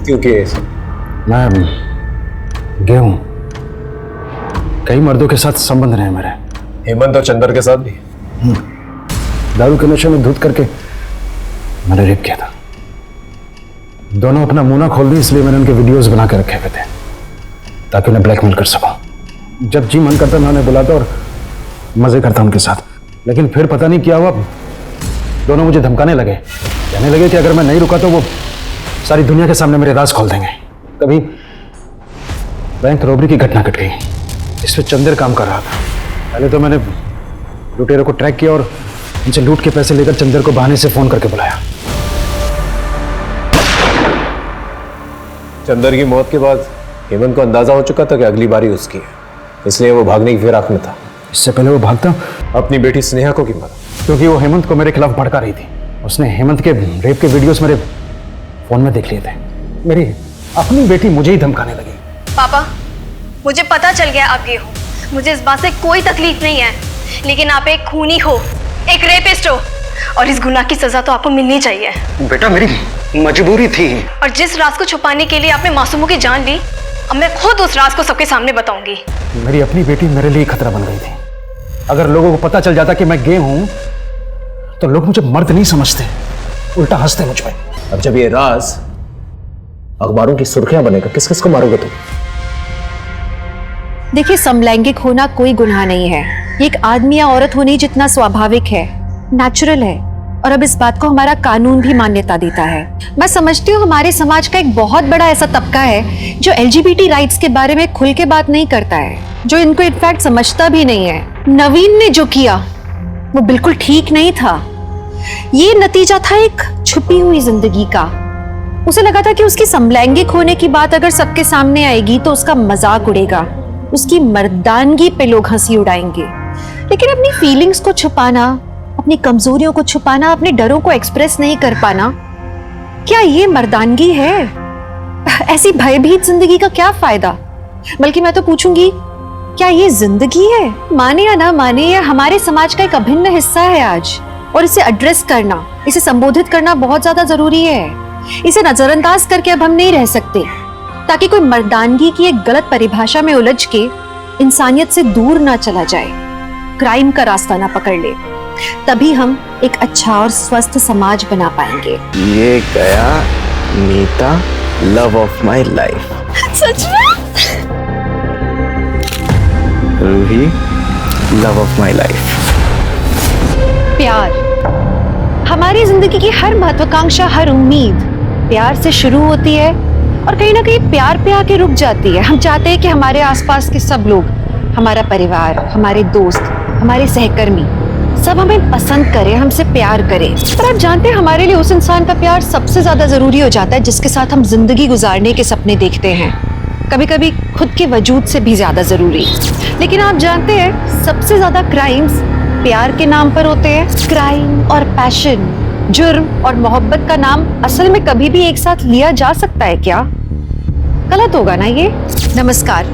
क्योंकि मैं गया हूं, कई मर्दों के साथ संबंध रहे मेरे। हेमंत और चंदर के साथ भी? दारू के नशे में धुत करके मैंने रेप किया था। दोनों अपना मुंह ना खोल दी, इसलिए मैंने उनके वीडियोस बना के रखे हुए थे ताकि उन्हें ब्लैकमेल कर सकूं। जब जी मन करता मैं उन्हें बुलाता और मजे करता उनके साथ। लेकिन फिर पता नहीं क्या हुआ, दोनों मुझे धमकाने लगे, कहने लगे कि अगर मैं नहीं रुका तो वो सारी दुनिया के सामने मेरे राज खोल देंगे। कभी बैंक रॉबरी की घटना घट गई, इस पे चंदर काम कर रहा था। पहले तो मैंने लुटेरों को ट्रैक किया और उनसे लूट के पैसे लेकर चंदर को बहाने से फोन करके बुलाया। चंदर की मौत के बाद हेमंत को अंदाजा हो चुका था कि अगली बारी उसकी है, इसलिए वो भागने की फिराक में था। इससे पहले वो भागता अपनी बेटी स्नेहा को क्यों मारा? क्योंकि वो हेमंत को मेरे खिलाफ भड़का रही थी। उसने हेमंत के रेप के वीडियोस मेरे फोन में देख लिए थे। मेरी अपनी बेटी मुझे ही धमकाने लगी। पापा, मुझे पता चल गया आप ये हो, मुझे इस बात से कोई तकलीफ नहीं है, लेकिन आप एक खूनी हो, एक रेपिस्ट हो, और इस गुनाह की सजा तो आपको मिलनी चाहिए। बेटा मेरी मजबूरी थी। और जिस राज को छुपाने के लिए आपने मासूमों की जान ली, अब मैं खुद उस राज को सबके सामने बताऊंगी। मेरी अपनी बेटी मेरे लिए खतरा बन गई थी। अगर लोगों को पता चल जाता कि मैं गे हूं तो लोग मुझे मर्द नहीं समझते, उल्टा हंसते मुझ पे। अब जब ये राज अखबारों की सुर्खियां बनेगा, किस किस को मारोगे तुम? देखिए, समलैंगिक होना कोई गुनाह नहीं है। ये एक आदमी या औरत होने जितना स्वाभाविक है, नेचुरल है, और अब इस बात को हमारा कानून भी मान्यता देता है। मैं समझती हूँ हमारे समाज का एक बहुत बड़ा ऐसा तबका है जो LGBT राइट्स के बारे में खुल के बात नहीं करता है, जो इनको इनफैक्ट समझता भी नहीं है। नवीन ने जो किया वो बिल्कुल ठीक नहीं था। ये नतीजा था एक छुपी हुई जिंदगी का। उसे लगा था कि उसकी समलैंगिक होने की बात अगर सबके सामने आएगी तो उसका मजाक उड़ेगा, उसकी मर्दानगी पे लोग हंसी उड़ाएंगे। लेकिन अपनी फीलिंग्स को छुपाना, अपनी कमजोरियों को छुपाना, अपने डरों को एक्सप्रेस नहीं कर पाना, क्या ये मर्दानगी है? ऐसी भयभीत जिंदगी का क्या फायदा? बल्कि मैं तो पूछूंगी, क्या ये जिंदगी है? माने या ना माने, ये हमारे समाज का एक अभिन्न हिस्सा है आज, और इसे एड्रेस करना, इसे संबोधित करना बहुत ज्यादा जरूरी है। इसे नजरअंदाज करके अब हम नहीं रह सकते, ताकि कोई मर्दानगी की एक गलत परिभाषा में उलझ के इंसानियत से दूर ना चला जाए, क्राइम का रास्ता ना पकड़ ले। तभी हम एक अच्छा और स्वस्थ समाज बना पाएंगे। ये गया Neeta, love of my life. सच में? Roohi, love of my life. प्यार, हमारी जिंदगी की हर महत्वाकांक्षा, हर उम्मीद प्यार से शुरू होती है और कहीं ना कहीं प्यार पे आके रुक जाती है। हम चाहते हैं कि हमारे आसपास के सब लोग, हमारा परिवार, हमारे दोस्त, हमारे सहकर्मी सब हमें पसंद करें, हमसे प्यार करें। पर आप जानते हैं हमारे लिए उस इंसान का प्यार सबसे ज्यादा जरूरी हो जाता है जिसके साथ हम जिंदगी गुजारने के सपने देखते हैं, कभी कभी खुद के वजूद से भी ज्यादा जरूरी। लेकिन आप जानते हैं सबसे ज्यादा क्राइम्स प्यार के नाम पर होते हैं। क्राइम और पैशन, जुर्म और मोहब्बत का नाम असल में कभी भी एक साथ लिया जा सकता है क्या? गलत होगा ना ये? नमस्कार,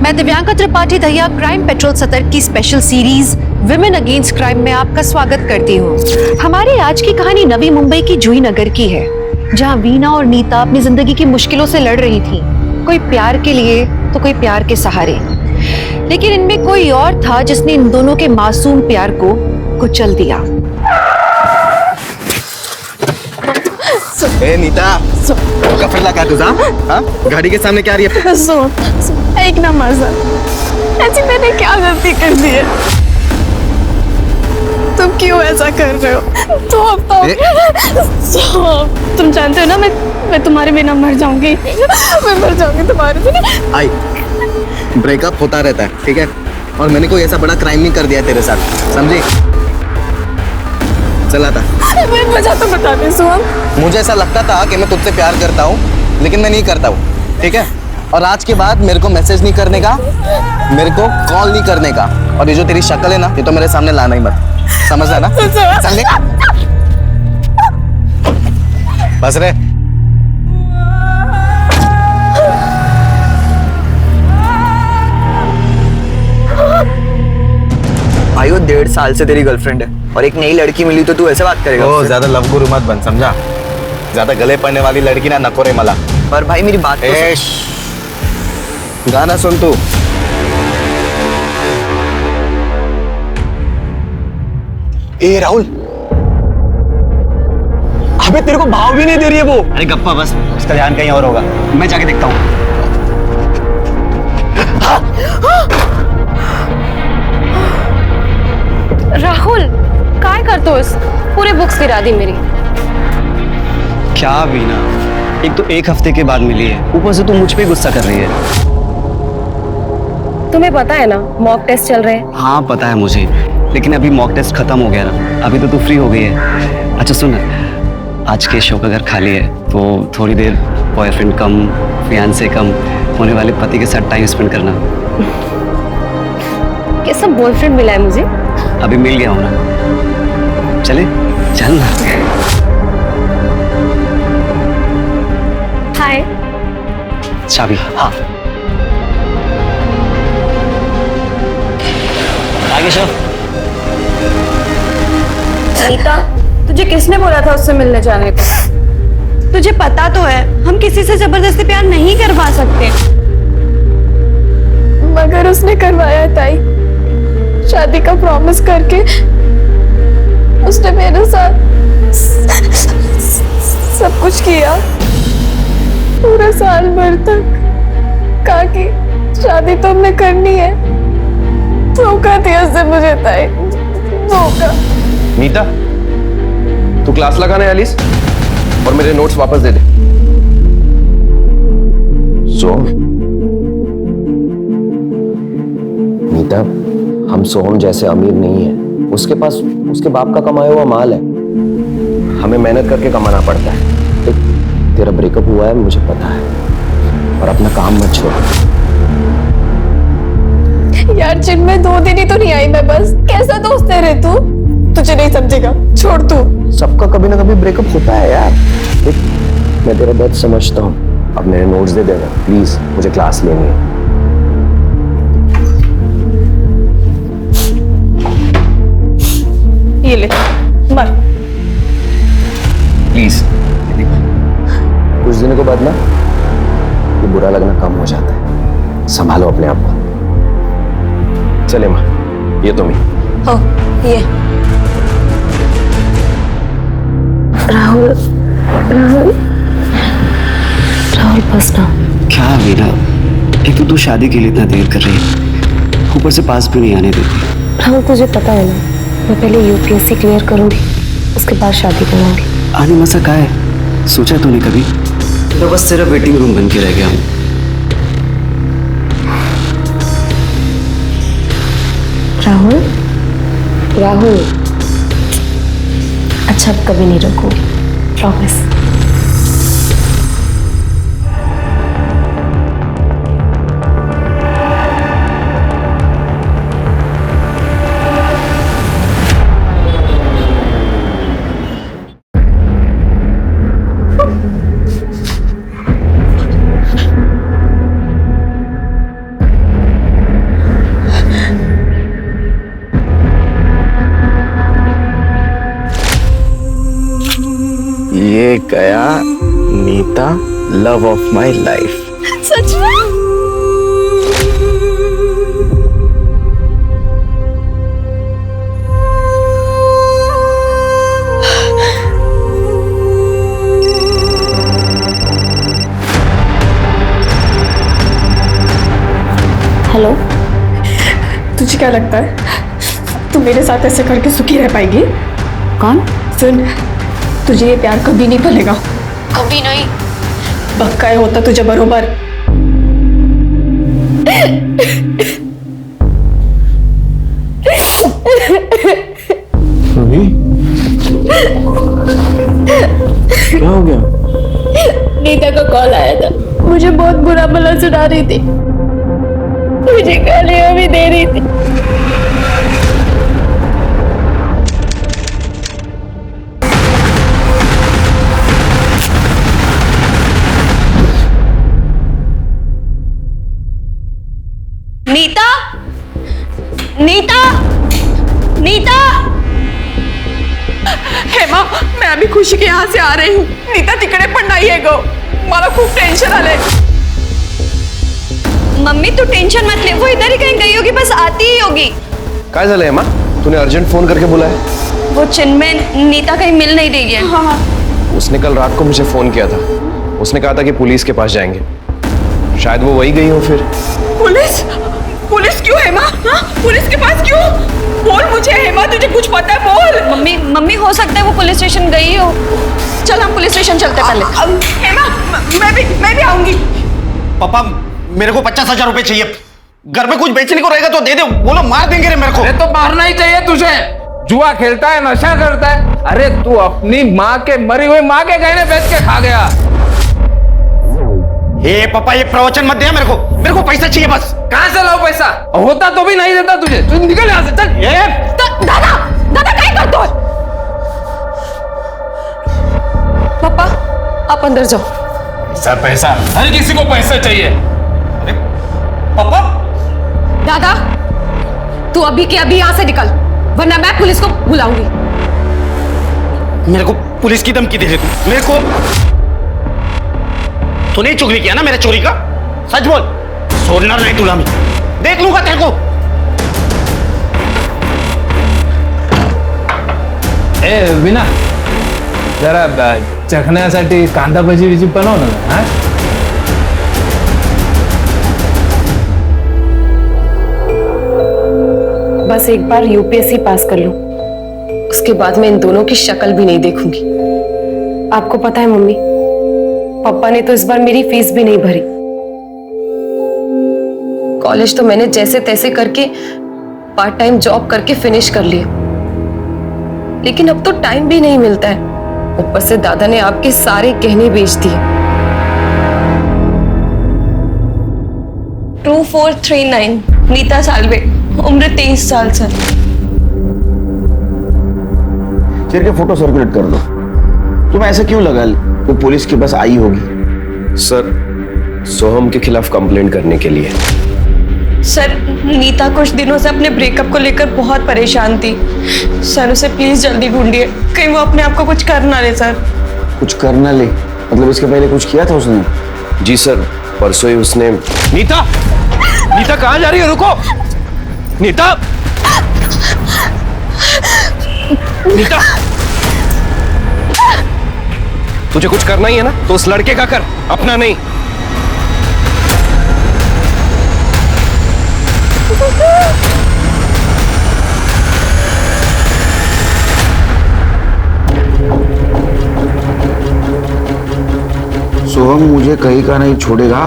मैं दिव्यांका त्रिपाठी दहिया क्राइम पेट्रोल सतर्क की special series women against crime में आपका स्वागत करती हूँ। हमारी आज की कहानी नवी मुंबई की जुही नगर की है, जहाँ वीना और नीता अपनी जिंदगी की मुश्किलों से लड़ रही थी, कोई प्यार के लिए तो कोई प्यार के सहारे। लेकिन इनमें कोई और था जिसने इन दोनों के मासूम प्यार को कुचल दिया। ए नीता, कफरला का तुझा? हाँ? गाड़ी के सामने क्या रही है? सुन, एक ना मजा, ऐसी मैंने क्या गलती कर दी है? तुम क्यों ऐसा कर रहे हो? तुम जानते हो ना मैं तुम्हारे बिना मर जाऊंगी। मैं मर जाऊंगी तुम्हारे बिना। आई, ब्रेकअप होता रहता है, ठीक है? और मैंने कोई ऐसा बड़ा क्राइम नहीं कर दिया तेरे साथ, समझी? चला था। मैं मजा तो बता दे सुन। मुझे ऐसा लगता था कि मैं तुझसे प्यार करता हूँ, लेकिन मैं नहीं करता हूँ, ठीक है? और आज के बाद मेरे को मैसेज नहीं करने का, मेरे को कॉल नहीं करने का, और ये जो तेरी शक्ल है ना, ये तो मेरे सामने लाना ही मत, समझा ना? समझे? बस रे। भाई वो 1.5 साल से तेरी गर्लफ्रेंड है और एक नई लड़की मिली तो तू ऐसे बात करेगा? ओ, ज्यादा लव गुरु मत बन, समझा? ज्यादा गले पड़ने वाली लड़की ना नकोरे मला। पर भाई मेरी बात तो सुन। गाना सुन तू। ए राहुल, अबे तेरे को भाव भी नहीं दे रही है वो। अरे गप्पा बस, उसका ध्यान कहीं और होगा। मैं जाके देखता हूँ। राहुल, काय करतोस? पूरे बुक्स गिरा दी मेरी। क्या वीना, एक तो 1 हफ्ते के बाद मिली है, ऊपर से तू मुझ पे गुस्सा कर रही है। तुम्हें पता है ना मॉक टेस्ट चल रहे हैं। हाँ पता है मुझे, लेकिन अभी मॉक टेस्ट खत्म हो गया ना, अभी तो तू फ्री हो गई है। अच्छा सुन, आज के शो का घर खाली है तो थोड़ी देर बॉयफ्रेंड कम फियांसे कम होने वाले पति के साथ टाइम स्पेंड करना। कैसा बॉयफ्रेंड मिला है मुझे? अभी मिल गया हूँ ना, चले चल ना। हाय। चाबी? हाँ। आगे चल। नीता, तुझे किसने बोला था उससे मिलने जाने को? तुझे पता तो है हम किसी से जबरदस्ती प्यार नहीं करवा सकते। मगर उसने करवाया ताई, शादी का प्रॉमिस करके उसने मेरे साथ सब कुछ किया। पूरा साल भर तक कहा कि शादी तो हमने करनी है। धोखा दिया उसने मुझे ताई, धोखा। नीता, तू क्लास लगाना है एलिस, और मेरे नोट्स वापस दे दे। सोहम, नीता, हम सोहम जैसे अमीर नहीं है। उसके पास उसके बाप का कमाया हुआ माल है, हमें मेहनत करके कमाना पड़ता है। तेरा ब्रेकअप हुआ है मुझे पता है, और अपना काम मत छोड़। यार जिनमें 2 दिन ही तो नहीं आई मैं, बस कैसा दोस्त है रे तू? तुझे नहीं समझेगा, छोड़ तू। सबका कभी ना कभी ब्रेकअप होता है यार। देख, मैं तेरा दर्द समझता हूँ, अब मेरे नोट्स दे देना प्लीज, मुझे क्लास लेनी है। ये ले मर। प्लीज कुछ दिनों के बाद ना ये बुरा लगना कम हो जाता है, संभालो अपने आप को। चले माँ, ये तुम ही हो ये राहुल राहुल राहुल बस ना। क्या वीरा, एक तो तू शादी के लिए इतना देर कर रही है, ऊपर से पास भी नहीं आने देती। राहुल तुझे पता है ना, मैं पहले यूपीएससी क्लियर करूंगी, उसके बाद शादी करूंगी। आने मसा का है, सोचा तूने कभी? तो बस तेरा वेटिंग रूम बन के रह गया हूँ। राहुल राहुल अच्छा अब कभी नहीं रुकूंगी, प्रॉमिस। ये गया Neeta, love of my life. सच में? हेलो, तुझे क्या लगता है तू मेरे साथ ऐसे करके सुखी रह पाएगी? कौन? सुन, तुझे ये प्यार कभी नहीं फलेगा, कभी नहीं। बक्का होता तुझे बरोबर। क्या हो गया? नीता का कॉल आया था, मुझे बहुत बुरा भला सुना रही थी, मुझे गालियां भी दे रही थी। नीता, नीता, नीता। हेमा, मैं अभी खुशी के यहाँ से आ रही हूँ। नीता तिकडे पण नाही आहे गो, मला खूप टेंशन आलंय। मम्मी तू टेंशन मत ले, वो इधर ही कहीं गई होगी, बस आती ही होगी। काय झालंय माँ? तूने अर्जेंट फोन करके बुलाया? वो चिन्मय नीता कहीं मिल नहीं रही है। हाँ। उसने कल रात को मुझे फोन किया था, उसने कहा था कि पुलिस के पास जाएंगे, शायद वो वही गई हो फिर। पुलिस? पुलिस क्यों हेमा? हाँ? पुलिस के पास क्यों? बोल मुझे हेमा, तुझे कुछ पता है? बोल। मम्मी हो सकता है वो पुलिस स्टेशन गई हो। चल हम पुलिस स्टेशन चलते पहले। हेमा, मैं भी आऊंगी। पापा मेरे को 50,000 रुपए चाहिए, घर में कुछ बेचने को रहेगा तो दे दे, बोलो मार देंगे रे मेरे को। अरे तो मारना ही चाहिए तुझे, जुआ खेलता है, नशा करता है। अरे तू अपनी माँ के, मरी हुई माँ के गहने बेच के खा गया। ए पापा ये प्रवचन मत दे, मेरे को पैसा चाहिए बस। कहाँ से लाओ पैसा? होता तो भी नहीं देता तुझे, तू निकल यहाँ से, चल। दादा काय करतोय? पापा आप अंदर जाओ। पैसा हर किसी को पैसा चाहिए। पापा दादा तू अभी के अभी यहाँ से निकल, वरना मैं पुलिस को बुलाऊंगी। मेरे को पुलिस की धमकी दे रही तू मेरे को? तूने चुगली किया ना मेरे चोरी का, सच बोल। छोड़ना नहीं तुला, मैं देख लूंगा तेरे को। ए विना, जरा चखण्यासाठी कांदा भजी विजी बनव ना। हाँ? बस एक बार यूपीएससी पास कर लूं, उसके बाद मैं इन दोनों की शक्ल भी नहीं देखूंगी। आपको पता है मम्मी, पापा ने तो इस बार मेरी फीस भी नहीं भरी। कॉलेज तो मैंने जैसे तैसे करके पार्ट टाइम जॉब करके फिनिश कर लिया, लेकिन अब तो टाइम भी नहीं मिलता है। ऊपर से दादा ने आपके सारे गहने बेच दिए। 2439 नीता सालवे, उम्र 23 साल सर। शेर के फोटो सर्कुलेट कर दो। तुम्हें ऐसा क्यों लगा वो पुलिस के पास आई होगी? सर, सोहम के खिलाफ कंप्लेंट करने के लिए। सर नीता कुछ दिनों से अपने ब्रेकअप को लेकर बहुत परेशान थी। सर उसे प्लीज जल्दी ढूंढिए, कहीं वो अपने आप को कुछ कर ना ले। सर कुछ कर ना ले मतलब इसके पहले कुछ किया था उसने? जी सर, परसों ही उसने। नीता, नीता कहाँ जा रही है? रुको नीता, नीता, तुझे कुछ करना ही है ना तो उस लड़के का कर, अपना नहीं। सोहम मुझे कहीं का नहीं छोड़ेगा।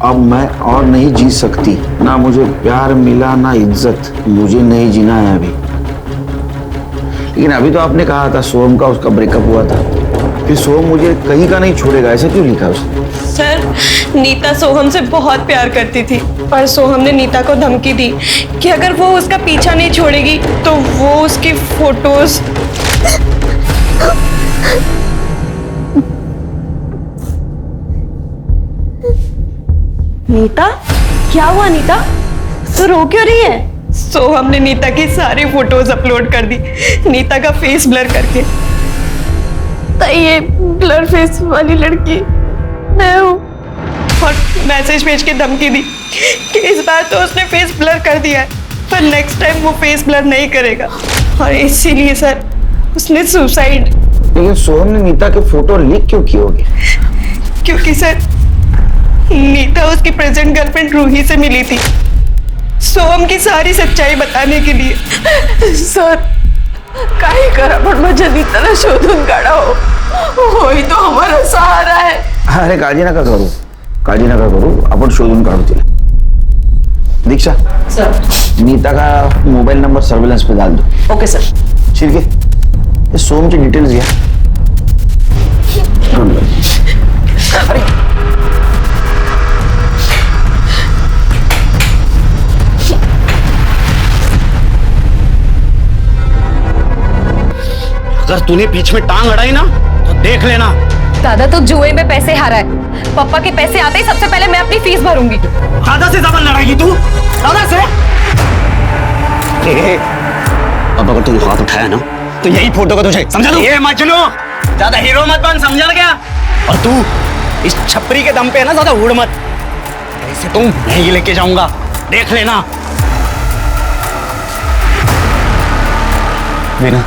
अब मैं और नहीं जी सकती। ना मुझे प्यार मिला ना इज्जत, मुझे नहीं जीना है अभी। लेकिन अभी तो आपने कहा था सोहम का उसका ब्रेकअप हुआ था, फिर सोहम मुझे कहीं का नहीं छोड़ेगा, ऐसा क्यों लिखा उसने? सर नीता सोहम से बहुत प्यार करती थी, पर सोहम ने नीता को धमकी दी कि अगर वो उसका पीछा नहीं छोड़ेगी तो वो उसकी फोटोज। नीता, क्या हुआ नीता? तू रो क्यों रही है? सोहम ने नीता की सारी फोटोज अपलोड कर दी, नीता का फेस ब्लर करके। तो ये ब्लर फेस वाली लड़की मैं हूँ। और मैसेज भेज के धमकी दी कि इस बार तो उसने फेस ब्लर कर दिया है, पर नेक्स्ट टाइम वो फेस ब्लर नहीं करेगा। और इसीलिए सर उसने सुसाइड। लेकिन सोहम ने नीता के फोटो लीक क्यों किए होंगे? क्योंकि सर नीता उसकी प्रेजेंट गर्लफ्रेंड रूही से मिली थी, सोहम की सारी सच्चाई बताने के लिए। सर काही करा पण माझ्या नीताला शोधून काढा हो, होई तो हमारा सहारा है। अरे काळजी नका करू, काळजी नका करू, आपण शोधून काढू तिला। दीक्षा सर, नीता का मोबाइल नंबर सर्वेलेंस पे डाल दो। Okay sir. शिर्के, ये सोहम की डिटेल्स घ्या। अरे अगर तूने बीच में टांग अड़ाई ना तो देख लेना। दादा तो जुए में पैसे हारा है, पापा के पैसे आते ही सबसे पहले मैं अपनी फीस भरूंगी। दादा से जबान लड़ाएगी तू? दादा से? अब अगर तूने हाथ उठाया ना तो यही फोटो का तुझे समझा दो। ये मजनू ज्यादा हीरो मत बन, समझा क्या? और तू इस छपरी के दम पे है ना ज्यादा उड़ मत, ऐसे तुम नहीं लेके जाऊंगा, देख लेना। मीना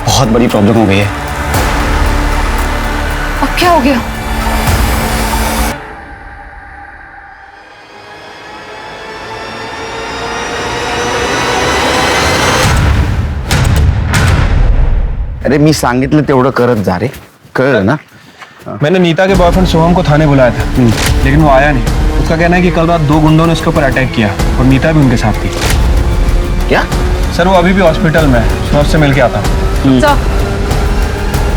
बहुत बड़ी प्रॉब्लम हो गई है। अब क्या हो गया? अरे मी सांगितलं तेवढं करत जा रे, कळलं ना? मैंने नीता के बॉयफ्रेंड सोहम को थाने बुलाया था, लेकिन वो आया नहीं। उसका कहना है कि कल रात 2 गुंडों ने उसके ऊपर अटैक किया और नीता भी उनके साथ थी। क्या? सर वो अभी भी हॉस्पिटल में है, मैं उससे मिल के आता हूँ।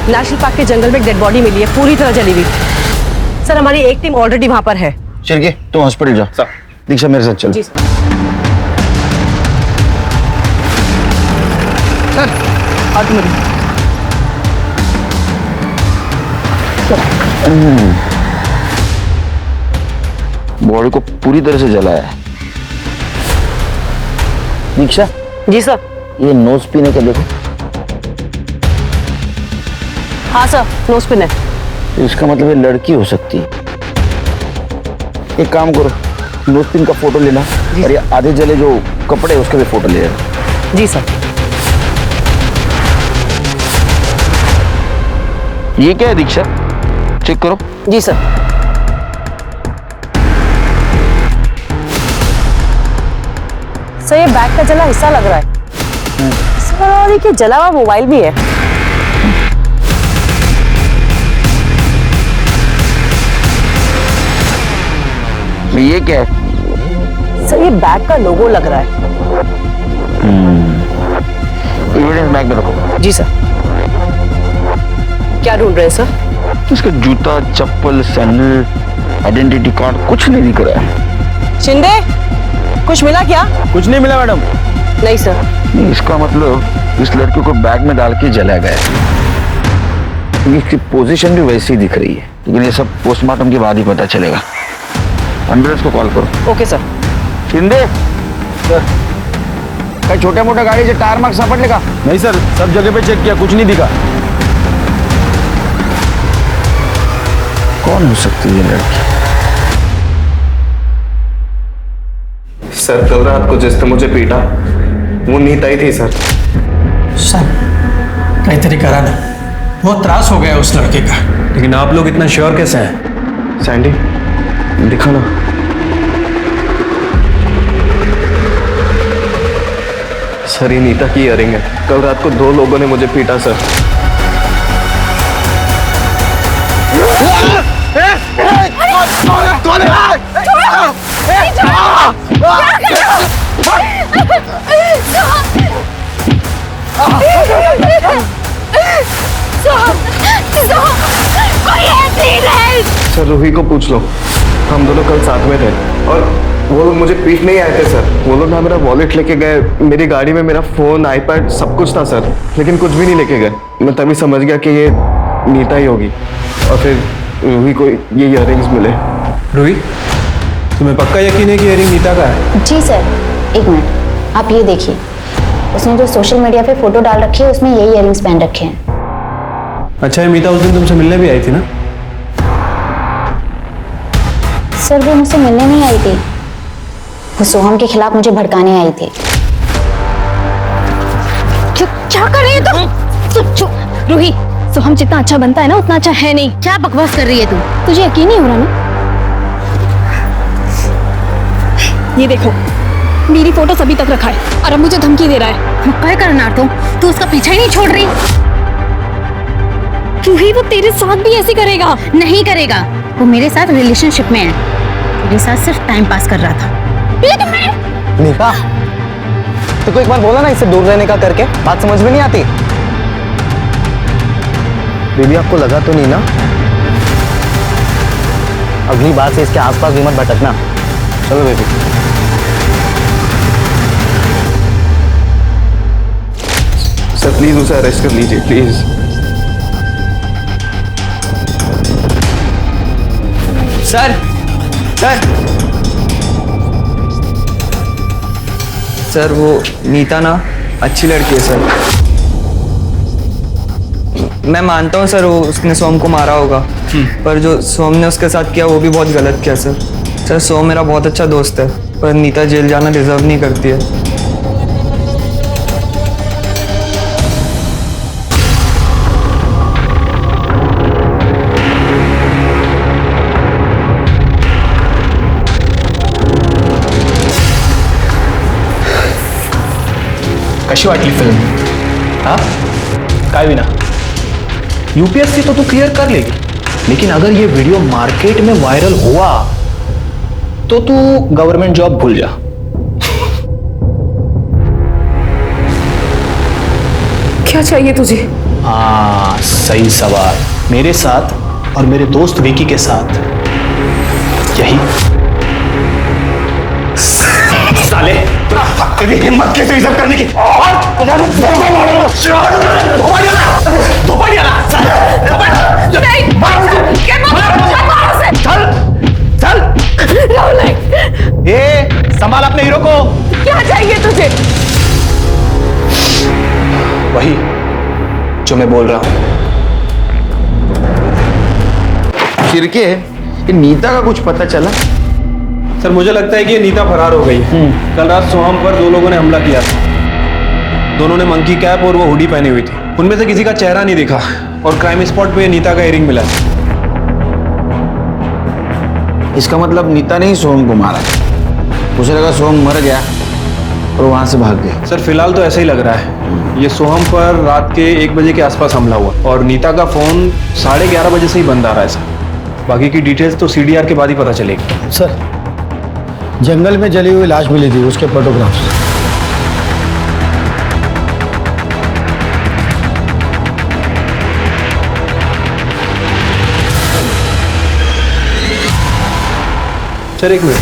नेशनल पार्क के जंगल में एक डेड बॉडी मिली है, पूरी तरह जली हुई। सर हमारी एक टीम ऑलरेडी वहां पर है। शिर्के तुम हॉस्पिटल जाओ, दीक्षा मेरे साथ चलो। बॉडी को पूरी तरह से जलाया है। दीक्षा जी सर। ये नोज पिन है क्या, देखो। हाँ सर, नोज पिन है। तो इसका मतलब ये लड़की हो सकती है। एक काम करो, नोज पिन का फोटो लेना और ये आधे जले जो कपड़े उसके भी फोटो ले लेना। जी सर। ये क्या है दीक्षा, चेक करो। जी सर। सर ये बैग का जला हिस्सा लग रहा है। सर और ये जला हुआ मोबाइल भी है। ये क्या है? सर ये बैग का लोगो लग रहा है। एविडेंस बैग में रखो। जी सर। क्या ढूंढ रहे हैं सर? इसका जूता, चप्पल, सैंडल, आइडेंटिटी कार्ड कुछ नहीं दिख रहा है। शिंदे कुछ मिला क्या? कुछ नहीं मिला मैडम। नहीं सर। इसका मतलब इस लड़की को बैग में डाल के जलाया गया है, क्योंकि इसकी पोजीशन भी वैसी ही दिख रही है। लेकिन ये सब पोस्टमार्टम के बाद ही पता चलेगा। एम्बुलेंस को कॉल करो। Okay sir. शिंदे काही छोट्या मोठ्या गाडीचे टायर मार्क सापडले का? नहीं सर, सब जगह पे चेक किया, कुछ नहीं दिखा। कौन हो सकती है ये लड़की? सर कल रात को जिसने मुझे पीटा वो नीता ही थी सर। सर काहीतरी करा ना, बहुत त्रास हो गया उस लड़के का। लेकिन आप लोग इतना श्योर कैसे हैं? सैंडी दिखा ना। सर ये नीता की इयरिंग है। कल रात को 2 लोगों ने मुझे पीटा सर। सर रूही को पूछ लो, हम दोनों कल साथ में थे और वो लोग मुझे पीट नहीं आए थे सर। वो लोग ना मेरा वॉलेट लेके गए, मेरी गाड़ी में मेरा फोन आईपैड सब कुछ था सर, लेकिन कुछ भी नहीं लेके गए। मैं तभी समझ गया कि ये नीता ही होगी और फिर रूही को ये इयररिंग्स मिले। रूही, तुम्हें पक्का यकीन है कि इयरिंग नीता का है? जी सर, एक मिनट आप ये देखिए, उसने जो सोशल मीडिया पे फोटो डाल रखी है उसमें यही इयररिंग्स पहन रखे हैं। अच्छा, ये मीता उस दिन तुमसे मिलने भी आई थी ना? सर वो मुझसे मिलने नहीं आई थी, वो सोहम के खिलाफ मुझे भड़काने आई थी। क्या कर रही है तुम? रूही, सोहम जितना अच्छा बनता है ना उतना अच्छा है नहीं। क्या बकवास कर रही है तू? तुझे यकीन नहीं हो रहा ना? ये देखो, मेरी फोटो सभी तक रखा है और अब मुझे धमकी दे रहा है। क्या करना तू उसका पीछा ही नहीं छोड़ रही। रूही वो तेरे साथ भी ऐसे करेगा? नहीं करेगा, वो मेरे साथ रिलेशनशिप में है, मेरे साथ सिर्फ टाइम पास कर रहा था। नीता, तो एक बार बोला ना इससे दूर रहने का करके, बात समझ में नहीं आती। बेबी आपको लगा तो नहीं ना? अगली बार से इसके आसपास भी मत भटकना। चलो बेबी। सर प्लीज उसे अरेस्ट कर लीजिए प्लीज। सर सर सर वो नीता ना अच्छी लड़की है सर। मैं मानता हूँ सर वो उसने सोम को मारा होगा, पर जो सोम ने उसके साथ किया वो भी बहुत गलत किया सर। सर सोम मेरा बहुत अच्छा दोस्त है, पर नीता जेल जाना डिजर्व नहीं करती है। कशी वाटली फिल्म? हाँ काय विना, यूपीएससी तो तू क्लियर कर लेगी, लेकिन अगर ये वीडियो मार्केट में वायरल हुआ तो तू गवर्नमेंट जॉब भूल जा। क्या चाहिए तुझे? हाँ सही सवाल। मेरे साथ और मेरे दोस्त विकी के साथ यही। साले तेरी हिम्मत कैसे ये सब करने की? ये संभाल अपने हीरो को। क्या चाहिए तुझे? वही जो मैं बोल रहा हूं। शिरके, ये नीता का कुछ पता चला? सर मुझे लगता है कि ये नीता फरार हो गई है। कल रात सोहम पर 2 लोगों ने हमला किया था। दोनों ने मंकी कैप और वो हुडी पहनी हुई थी। उनमें से किसी का चेहरा नहीं दिखा और क्राइम स्पॉट पे नीता का इयरिंग मिला। इसका मतलब नीता ने ही सोहम को मारा। मुझे लगा सोहम मर गया और वहां से भाग गया। सर फिलहाल तो ऐसा ही लग रहा है। ये सोहम पर रात के 1 बजे के आसपास हमला हुआ और नीता का फोन 11:30 बजे से ही बंद आ रहा है सर। बाकी की डिटेल्स तो सीडीआर के बाद ही पता चलेगी। सर जंगल में जली हुई लाश मिली थी, उसके फोटोग्राफ्स। सर एक मिनट।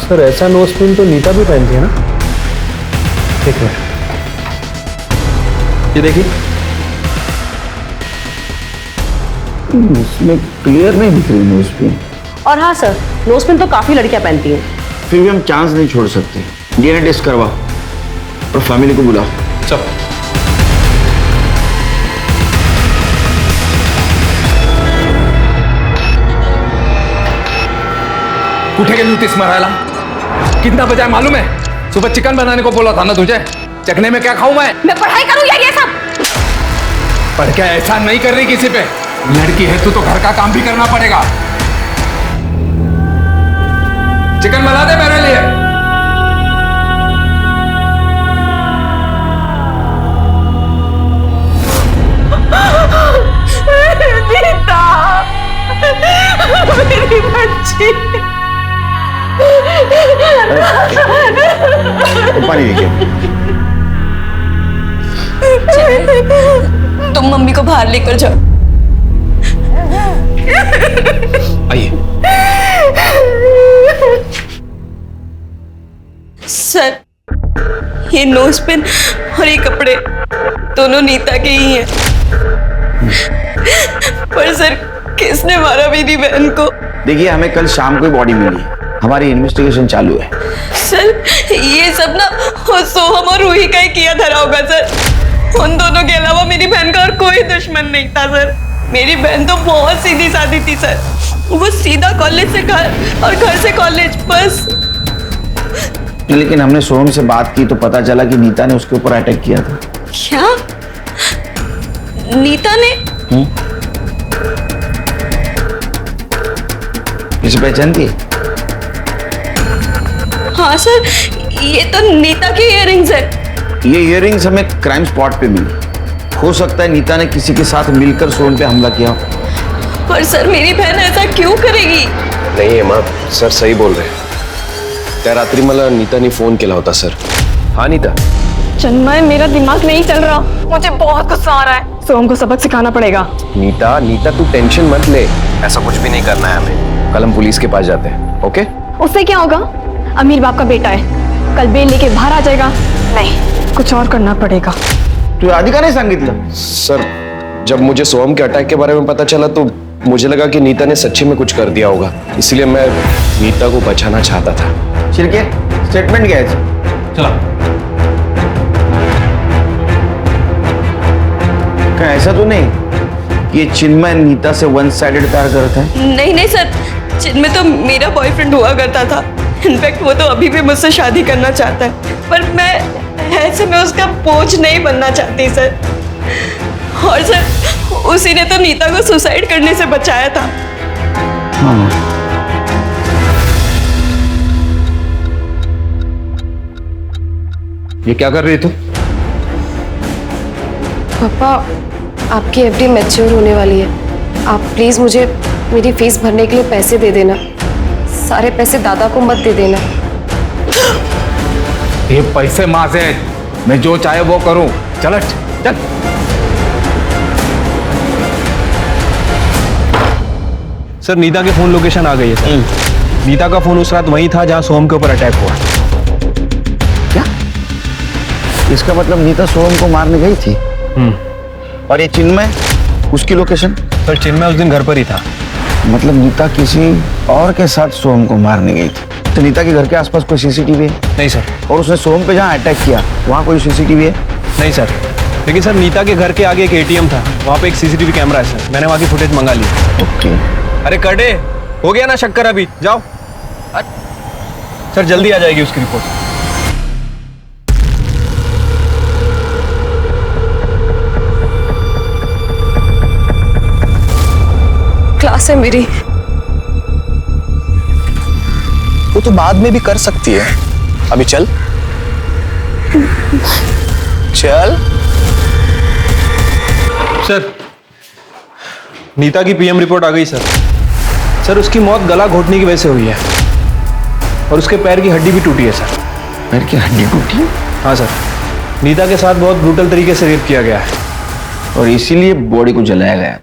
सर ऐसा नोज पिन तो नीता भी पहनती है ना? एक मिनट, ये देखिए। उसमें क्लियर नहीं दिख रही नोज पिन। और हाँ सर, नोज पिन तो काफी लड़कियां पहनती हैं। फिर भी हम चांस नहीं छोड़ सकते। डीएनए टेस्ट करवाओ और फैमिली को बुलाओ। चल। उठे के नोटिस मराला कितना बजा है मालूम है? सुबह चिकन बनाने को बोला था ना तुझे, चखने में क्या खाऊं मैं पढ़ाई करूं या ये सब? पर क्या ऐसा नहीं कर रही किसी पे? लड़की है तू तो घर का काम भी करना पड़ेगा। चिकन बना दे मेरे लिए। नीता, मेरी बच्ची। पानी देखिए। तुम मम्मी को बाहर लेकर जाओ। आइए। सर, ये नोज पिन और ये कपड़े दोनों नीता के ही हैं। पर सर, किसने मारा मेरी बहन को? देखिए, हमें कल शाम को बॉडी मिली, हमारी इन्वेस्टिगेशन चालू है। सर, ये सब ना सोहम और रूही का ही किया धरा होगा सर। उन दोनों के अलावा मेरी बहन का और कोई दुश्मन नहीं था सर। मेरी बहन तो बहुत सीधी सादी थी सर। वो सीधा कॉलेज से घर और घर से कॉलेज, बस। लेकिन हमने सोहम से बात की तो पता चला कि नीता ने उसके ऊपर अटैक किया था। क्या? नीता ने? इसे पहचानती है? हाँ सर, ये तो नीता की इयररिंग्स है। ये इयररिंग्स हमें क्राइम स्पॉट पे मिली। हो सकता है नीता ने किसी के साथ मिलकर सोहम पे हमला किया। पर सर, मेरी बहन ऐसा क्यों करेगी? नहीं है माँ, सर सही बोल रहे हैं। त्या रात्री मला नीताने फोन केला होता सर। हाँ नीता। चिन्मय, मेरा दिमाग नहीं चल रहा, मुझे बहुत गुस्सा आ रहा है। सोहम को सबक सिखाना पड़ेगा। नीता तू टेंशन मत ले, ऐसा कुछ भी नहीं करना है हमें। कल हम पुलिस के पास जाते हैं, ओके? उससे क्या होगा? अमीर बाप का बेटा है, कल बेल लेके बाहर आ जाएगा। नहीं, कुछ और करना पड़ेगा। तू आदि का नहीं सांगितलं? सर, जब मुझे सोहम के अटैक के बारे में पता चला तो मुझे लगा कि नीता ने सच्ची में कुछ कर दिया होगा, इसलिए मैं नीता को बचाना चाहता था। शिर्के, स्टेटमेंट क्या है? चला। क्या ऐसा तो नहीं ये चिन्मय नीता से वन साइडेड प्यार करता है? नहीं सर, चिन्मय तो मेरा बॉयफ्रेंड हुआ करता था। इनफैक्ट वो तो अभी भी मुझसे शादी करना चाहता है, पर मैं ऐसे में उसका बोझ नहीं बनना चाहती सर। और सर, उसी ने तो नीता को सुसाइड करने से बचाया था। हाँ। ये क्या कर रही तू? पापा, आपकी एफडी मैच्योर होने वाली है। आप प्लीज मुझे मेरी फीस भरने के लिए पैसे दे देना। सारे पैसे दादा को मत दे देना। ये पैसे माँ से मैं जो चाहे वो करूं। चल चल। सर, नीता के फोन लोकेशन आ गई है सर। नीता का फोन उस रात वहीं था जहां सोहम के ऊपर अटैक हुआ। क्या? इसका मतलब नीता सोहम को मारने गई थी? और ये चिन्मय, उसकी लोकेशन? सर, चिन्मय उस दिन घर पर ही था। मतलब नीता किसी और के साथ सोहम को मारने गई थी। तो नीता के घर के आसपास कोई सीसीटीवी है? नहीं सर। और उसने सोहम पे जहाँ अटैक किया वहाँ कोई सीसीटीवी है? नहीं सर, लेकिन सर नीता के घर के आगे एक एटीएम था, वहाँ पे एक सीसीटीवी कैमरा है सर। मैंने वहाँ की फुटेज मंगा ली। ओके। अरे कटे, हो गया ना शक्कर? अभी जाओ सर, जल्दी आ जाएगी उसकी रिपोर्ट। क्लास है मेरी। वो तो बाद में भी कर सकती है, अभी चल। चल। सर, नीता की पीएम रिपोर्ट आ गई सर। सर, उसकी मौत गला घोटने की वजह से हुई है और उसके पैर की हड्डी भी टूटी है सर। पैर की हड्डी टूटी? हाँ सर, नीता के साथ बहुत ब्रूटल तरीके से रेप किया गया है और इसीलिए बॉडी को जलाया गया।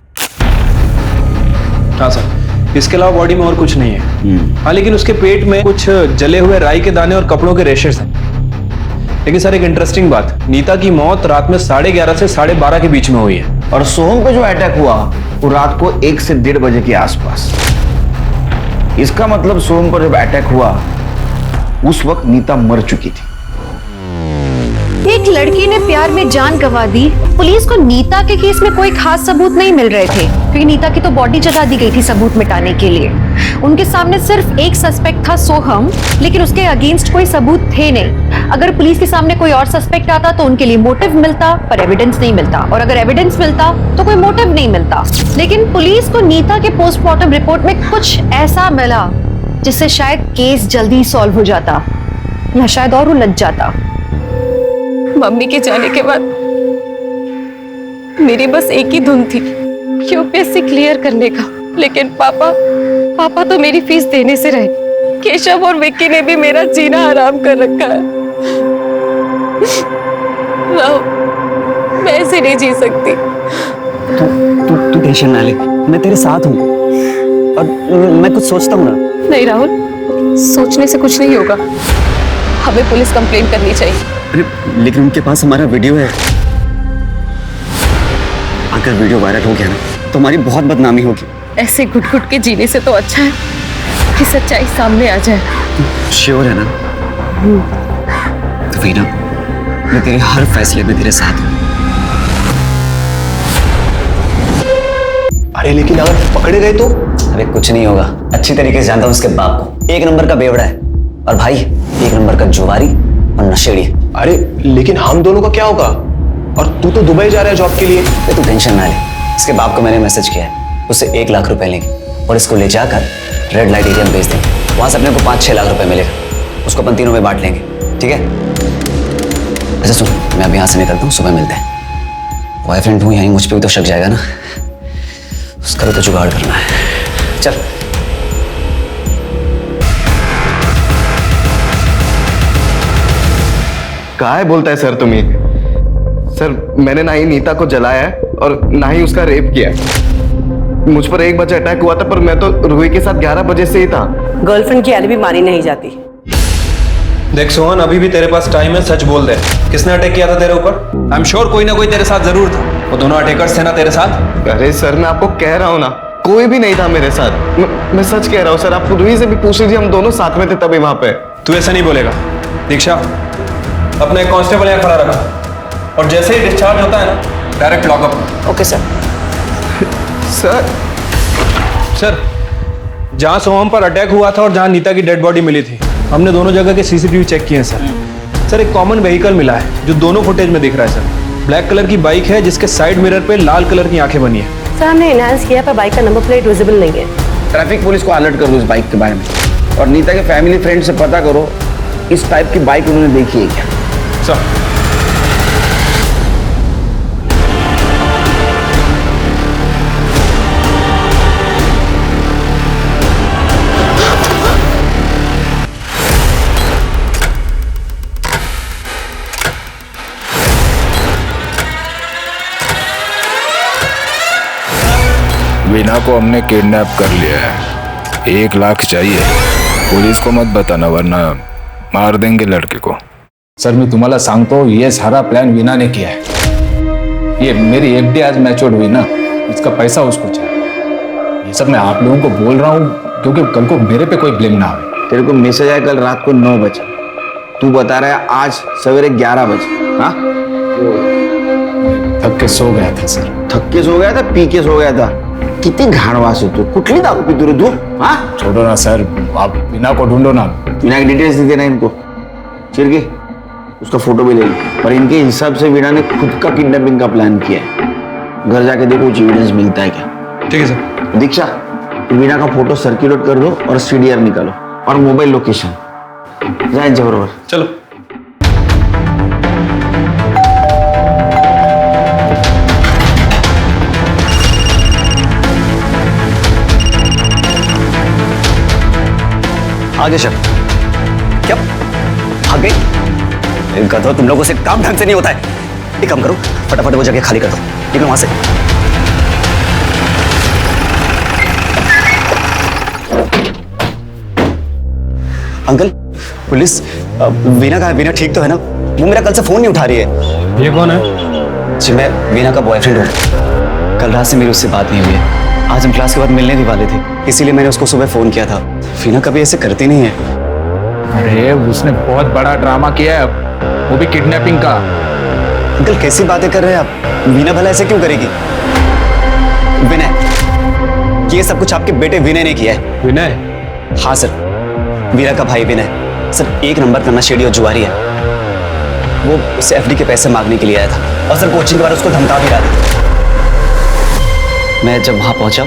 हाँ सर, इसके अलावा बॉडी में और कुछ नहीं है। हाँ, लेकिन उसके पेट में कुछ जले हुए राई के दाने और कपड़ों के रेशेस हैं। लेकिन सर, एक इंटरेस्टिंग बात, नीता की मौत रात में 11:30 से 12:30 के बीच में हुई है। और सोहम पे जो अटैक हुआ वो रात को 1 से 1:30 बजे के आसपास। इसका मतलब सोहम पर जब अटैक हुआ उस वक्त नीता मर चुकी थी। एक लड़की ने प्यार में जान गंवा दी। पुलिस को नीता के केस में कोई खास सबूत नहीं मिल रहे थे क्योंकि नीता की तो बॉडी जला दी गई थी सबूत मिटाने के लिए। उनके सामने सिर्फ एक सस्पेक्ट था सोहम, लेकिन उसके अगेंस्ट कोई सबूत थे नहीं। अगर पुलिस के सामने कोई और सस्पेक्ट आता तो उनके लिए मोटिव मिलता, पर एविडेंस नहीं मिलता, और अगर एविडेंस मिलता तो कोई मोटिव नहीं मिलता। लेकिन पुलिस को नीता के पोस्टमार्टम रिपोर्ट में कुछ ऐसा मिला जिससे शायद केस जल्दी सॉल्व हो जाता या शायद और उलझ जाता। मम्मी के जाने के बाद मेरी बस एक ही धुन थी, यूपीएससी क्लियर करने का। लेकिन पापा तो मेरी फीस देने से रहे। केशव और विक्की ने भी मेरा जीना हराम कर रखा है। राहुल, मैं ऐसे नहीं जी सकती। तू टेंशन ना ले, मैं तेरे साथ हूँ और मैं कुछ सोचता हूँ ना। नहीं राहुल, सोचने से कुछ नहीं होगा। हमें पुलिस कंप्लेंट करनी चाहिए। अरे लेकिन उनके पास हमारा वीडियो है। अगर वीडियो वायरल हो गया ना तो हमारी बहुत बदनामी होगी। ऐसे घुट-घुट के जीने से तो अच्छा है कि सच्चाई सामने आ जाए। श्योर है ना? तो वीना, मैं तेरे हर फैसले में तेरे साथ हूँ। अरे लेकिन अगर पकड़े गए तो? अरे कुछ नहीं होगा, अच्छी तरीके से जानता हूँ उसके बाप को। एक नंबर का बेवड़ा है और भाई एक नंबर का जुआरी और नशेड़ी। अरे लेकिन हम दोनों का क्या होगा? और तू तो दुबई जा रहा है जॉब के लिए। तू टेंशन ना ले, इसके बाप को मैंने मैसेज किया है, उससे 1 लाख रुपए लेंगे और इसको ले जाकर रेड लाइट एरिया में भेज देंगे। वहां से अपने को 5-6 लाख रुपए मिलेगा, उसको अपन तीनों में बांट लेंगे, ठीक है? अच्छा सुन, मैं अब यहाँ से निकलता हूँ, सुबह मिलते हैं। बॉयफ्रेंड हूँ यहीं, मुझ पर भी तो शक जाएगा ना, उसका भी तो जुगाड़ करना है। चल। काहे बोलता है सर तुम ये? सर मैंने ना ही नीता को जलाया है और ना ही उसका रेप किया है। मुझ पर 1 बजे अटैक हुआ था, पर मैं तो रूही के साथ 11 बजे से ही था। गर्लफ्रेंड की एलिबी मानी नहीं जाती। देख सोहन, अभी भी तेरे पास टाइम है, सच बोल दे। किसने अटैक किया था तेरे ऊपर? आई एम श्योर कोई ना कोई तेरे साथ जरूर था। वो दोनों अटैकर्स थे ना तेरे साथ? अरे सर मैं आपको कह रहा हूँ ना, कोई भी नहीं था मेरे साथ। मैं सच कह रहा हूँ सर, आप रूही से भी पूछ लीजिए, हम दोनों साथ में थे तभी वहां पे। तू ऐसा नहीं बोलेगा। दीक्षा, अपना एक कांस्टेबल यहाँ खड़ा रखा और जैसे ही डिस्चार्ज होता है ना direct lockup. Okay sir. Sir, जहाँ सोहम पर अटैक हुआ था और जहाँ नीता की डेड बॉडी मिली थी, हमने दोनों जगह के सीसीटीवी चेक किए हैं सर। सर एक कॉमन व्हीकल मिला है जो दोनों फुटेज में दिख रहा है सर। ब्लैक कलर की बाइक है जिसके साइड मिरर पे लाल कलर की आंखें बनी है। सर हमने एनहांस किया पर बाइक का नंबर प्लेट विजिबल नहीं है। ट्रैफिक पुलिस को अलर्ट कर दो इस बाइक के बारे में, और नीता के फैमिली फ्रेंड से पता करो इस टाइप की बाइक उन्होंने देखी है क्या। सर वीना को हमने किडनैप कर लिया है। 1 लाख चाहिए। पुलिस को मत बताना वरना मार देंगे लड़के को। सर मी तुम्हाला सांगतो, ये सारा प्लान वीना ने किया है। ये मेरी एफडी आज मैच्योर्ड हुई ना, इसका पैसा उसको चाहिए। ये सब मैं आप लोगों को बोल रहा हूँ क्योंकि कल को मेरे पे कोई ब्लेम ना आए। तेरे को मैसेज आया कल रात को 9 बजे, तू बता रहा है आज सवेरे 11 बजे। हाँ, थक के सो गया था सर। थक के सो गया था, पी के सो गया था? किती घाणवास है तू, कुठली दारू पीतो रे तू? हाँ छोड़ो ना सर, आप वीना को ढूंढो ना। वीना की डिटेल्स दे देना इनको, चिरके उसका फोटो भी ले लो। पर इनके हिसाब से वीना ने खुद का किडनैपिंग का प्लान किया है। घर जाके देखो कुछ एविडेंस मिलता है क्या। ठीक है सर। दीक्षा, वीना का फोटो सर्कुलेट कर दो और सीडीआर निकालो और मोबाइल लोकेशन जाए बरोबर। चलो। आगे सर। क्या भाग गई? गधो, तुम लोगों से काम ढंग से नहीं होता है। एक काम करो, फटाफट वो जगह खाली कर दो, निकलो वहां से। अंकल, पुलिस वीना कहाँ है? वीना ठीक तो है ना? वो मेरा कल से फोन नहीं उठा रही है। ये कौन है? जी मैं वीना का बॉयफ्रेंड हूँ। कल रात से मेरी उससे बात नहीं हुई है। आज हम क्लास के बाद मिलने भी वाले थे, इसीलिए मैंने उसको सुबह फोन किया था। वीना कभी ऐसे करती नहीं है। अरे उसने बहुत बड़ा ड्रामा किया है, वो भी किडनैपिंग का। अंकल कैसी बातें कर रहे हैं आप? वीना भला ऐसे क्यों करेगी? विनय, ये सब कुछ आपके बेटे विनय ने किया है। विनय? हाँ सर, वीरा का भाई विनय। सर 1 नंबर का नशेड़ी और जुआरी है। वो उससे एफडी के पैसे मांगने के लिए आया था और सर कोचिंग के बाद उसको धमका भी रहा था। मैं जब वहां पहुंचा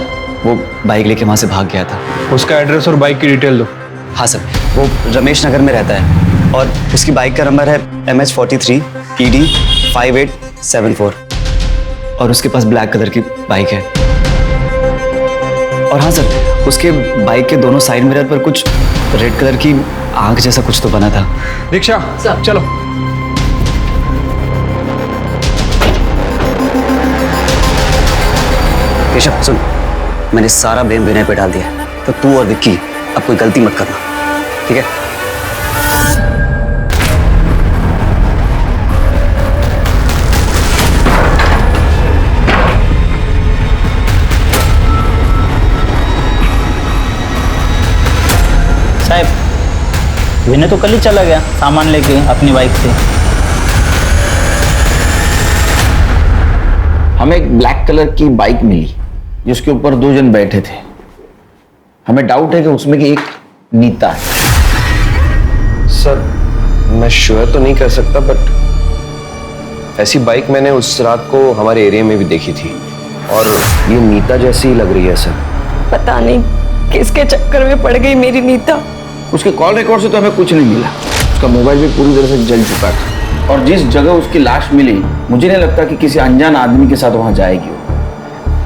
वो बाइक लेके वहां से भाग गया था। उसका एड्रेस और बाइक की डिटेल दो। हाँ सर, वो रमेश नगर में रहता है और उसकी बाइक का नंबर है MH43 ED 5874 और उसके पास ब्लैक कलर की बाइक है। और हाँ सर, उसके बाइक के दोनों साइड मिरर पर कुछ रेड कलर की आंख जैसा कुछ तो बना था। दीक्षा चलो। केशव सुन, मैंने सारा ब्लेम विनय पे डाल दिया, तो तू और विक्की अब कोई गलती मत करना, ठीक है? साहब, विनय तो कल ही चला गया सामान लेके अपनी बाइक से। हमें एक ब्लैक कलर की बाइक मिली जिसके ऊपर 2 जन बैठे थे। हमें डाउट है कि उसमें की एक नीता है। सर मैं श्योर तो नहीं कर सकता, बट ऐसी बाइक मैंने उस रात को हमारे एरिया में भी देखी थी और ये नीता जैसी ही लग रही है सर। पता नहीं किसके चक्कर में पड़ गई मेरी नीता। उसके कॉल रिकॉर्ड से तो हमें कुछ नहीं मिला। उसका मोबाइल भी पूरी तरह से जल चुका था और जिस जगह उसकी लाश मिली मुझे नहीं लगता कि किसी अनजान आदमी के साथ वहां जाएगी वो।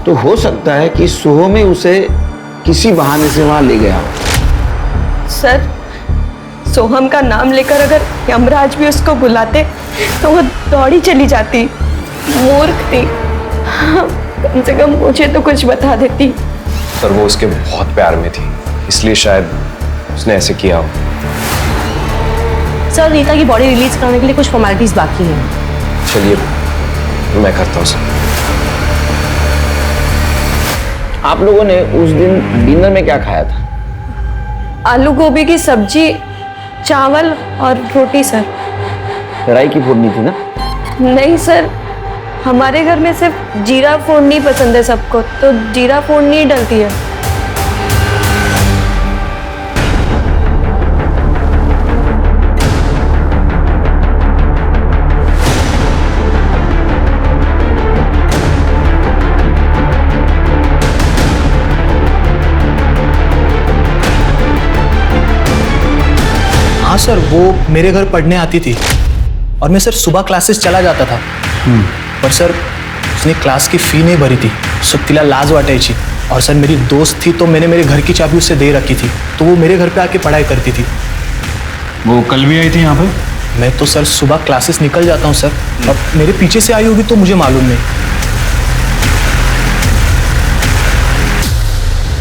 तो हो सकता है कि सोहम उसे किसी बहाने से वहां ले गया। सर, सोहम का नाम लेकर अगर यमराज भी उसको बुलाते तो वो दौड़ी चली जाती। मूर्ख थी, कम से कम मुझे तो कुछ बता देती। सर वो उसके बहुत प्यार में थी, इसलिए शायद उसने ऐसे किया हो। सर, नीता की बॉडी रिलीज कराने के लिए कुछ फॉर्मेलिटीज बाकी हैं। चलिए मैं करता हूँ सर। आप लोगों ने उस दिन डिनर में क्या खाया था? आलू गोभी की सब्जी, चावल और रोटी सर। राई की फोड़नी थी ना? नहीं सर, हमारे घर में सिर्फ जीरा फोड़नी पसंद है सबको, तो जीरा फोड़नी ही डलती है। हाँ सर, वो मेरे घर पढ़ने आती थी और मैं सर सुबह क्लासेस चला जाता था। पर सर उसने क्लास की फी नहीं भरी थी, सो तिला लाज वाटायची। और सर मेरी दोस्त थी तो मैंने मेरे घर की चाबी उससे दे रखी थी, तो वो मेरे घर पे आके पढ़ाई करती थी। वो कल भी आई थी यहाँ पे? मैं तो सर सुबह क्लासेस निकल जाता हूँ सर, अब मेरे पीछे से आई होगी तो मुझे मालूम नहीं।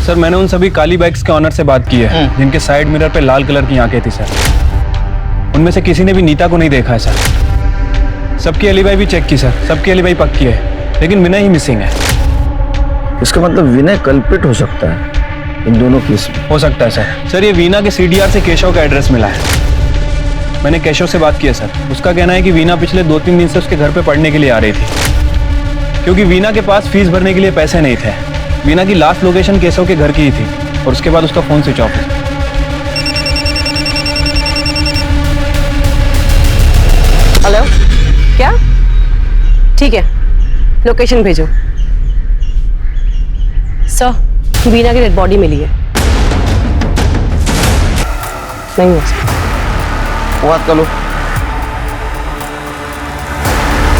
सर मैंने उन सभी काली बाइक्स के ऑनर से बात की है जिनके साइड मिरर पे लाल कलर की आंखें थी सर। उनमें से किसी ने भी नीता को नहीं देखा है सर। सबकी एलिबाई भी चेक की सर, सबकी एलिबाई पक्की है, लेकिन विनय ही मिसिंग है। इसका मतलब विनय कल्प्रिट हो सकता है इन दोनों केस में। हो सकता है सर। सर ये वीना के CDR से केशव का एड्रेस मिला है। मैंने केशव से बात की है सर। उसका कहना है कि वीना पिछले 2-3 दिन से उसके घर पे पढ़ने के लिए आ रही थी, क्योंकि वीना के पास फीस भरने के लिए पैसे नहीं थे। वीना की लास्ट लोकेशन केशव के घर की ही थी और उसके बाद उसका फोन स्विच ऑफ है। हेलो, क्या? ठीक है, लोकेशन भेजो। सर, वीना की डेड बॉडी मिली है। नहीं हो सकता। बात कर लो।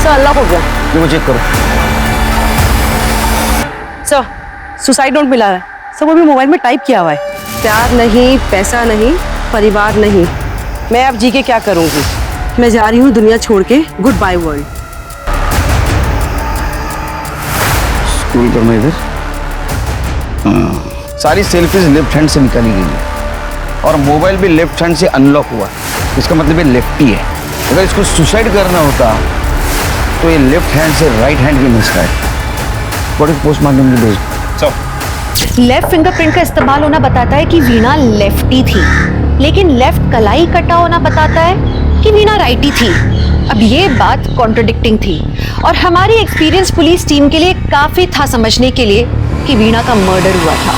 सर, अनलॉक हो गया। वो चेक करो। सर, सुसाइड नोट मिला है। सर, वो भी मोबाइल में टाइप किया हुआ है। प्यार नहीं, पैसा नहीं, परिवार नहीं, मैं अब जी के क्या करूंगी? मैं जा रही हूँ दुनिया छोड़ के। Good bye world. स्क्रॉल करना इधर। सारी सेल्फीज लेफ्ट हैंड से निकाली गई है और मोबाइल भी लेफ्ट हैंड से अनलॉक हुआ। इसका मतलब ये लेफ्टी है। अगर इसको सुसाइड करना होता तो ये लेफ्ट हैंड से राइट हैंड की मिस है। बॉडी पोस्टमार्टम में भेज। लेफ्ट फिंगरप्रिंट का इस्तेमाल होना बताता है कि वीणा लेफ्टी थी, लेकिन लेफ्ट कलाई कटा होना बताता है कि वीणा राइटी थी। अब ये बात कॉन्ट्रडिक्टिंग थी और हमारी एक्सपीरियंस पुलिस टीम के लिए काफी था समझने के लिए कि वीणा का मर्डर हुआ था।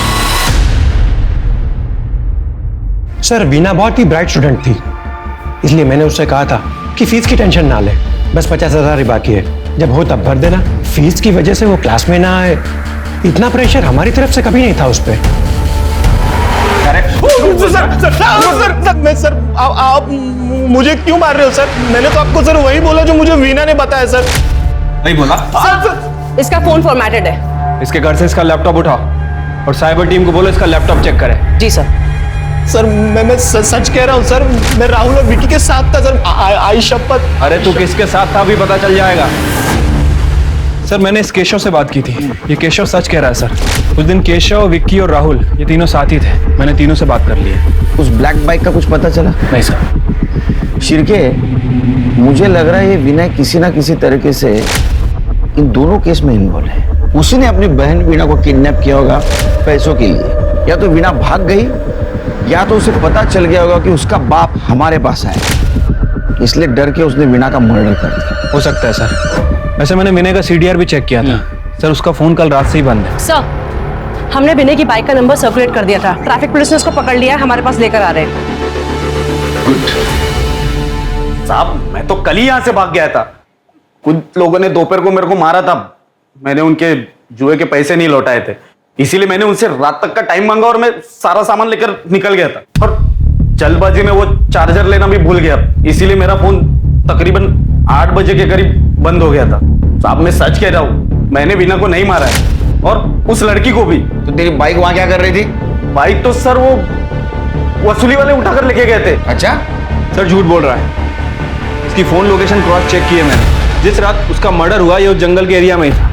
सर वीणा बहुत ही ब्राइट स्टूडेंट थी, इसलिए मैंने उससे कहा था कि फीस की टेंशन ना ले, बस 50,000 ही बाकी है, जब हो तब भर देना। फीस की वजह से वो क्लास में ना आए, इतना प्रेशर हमारी तरफ से कभी नहीं था उस पर। सर आप मुझे क्यों मार रहे हो सर? मैंने तो आपको सर वही बोला जो मुझे वीणा ने बताया सर। नहीं बोला? सर इसका फोन फॉर्मेटेड है। इसके घर से इसका लैपटॉप उठाओ और साइबर टीम को बोलो इसका लैपटॉप चेक करे। जी सर। सर मैं सच कह रहा हूँ सर, मैं राहुल और विकी के साथ था सर, आई शपथ। अरे तू किसके साथ था अभी पता चल जाएगा। सर मैंने इस केशव से बात की थी, ये केशव सच कह रहा है सर। उस दिन केशव, विक्की और राहुल ये तीनों साथ ही थे, मैंने तीनों से बात कर ली है। उस ब्लैक बाइक का कुछ पता चला? नहीं सर। शिरके, मुझे लग रहा है ये विनय किसी ना किसी तरीके से इन दोनों केस में इन्वॉल्व है। उसी ने अपनी बहन वीणा को किडनैप किया होगा पैसों के लिए, या तो वीणा भाग गई या तो उसे पता चल गया होगा कि उसका बाप हमारे पास है, इसलिए डर के उसने वीणा का मर्डर कर दिया। हो सकता है सर। वैसे मैंने विनय का सीडीआर भी चेक किया था सर, उसका फोन कल रात से ही बंद है। सर हमने विनय की बाइक का नंबर सर्कुलेट कर दिया था, ट्रैफिक पुलिस ने उसको पकड़ लिया है, हमारे पास लेकर आ रहे हैं। साहब मैं तो कल ही यहाँ से भाग गया था, कुछ लोगों ने दोपहर को मेरे को मारा था, मैंने उनके जुए के पैसे नहीं लौटाए थे, इसीलिए मैंने उनसे रात तक का टाइम मांगा और मैं सारा सामान लेकर निकल गया था और जल्दबाजी में वो चार्जर लेना भी भूल गया, इसीलिए मेरा फोन तकरीबन 8 बजे के करीब बंद हो गया था। साहब मैं सच कह रहा हूँ, मैंने वीणा को नहीं मारा है और उस लड़की को भी। तो तेरी बाइक वहां क्या कर रही थी? बाइक तो सर वो वसूली वाले उठाकर लेके गए थे। अच्छा सर झूठ बोल रहा है, इसकी फोन लोकेशन क्रॉस चेक की है मैंने, जिस रात उसका मर्डर हुआ ये उस जंगल के एरिया में ही था।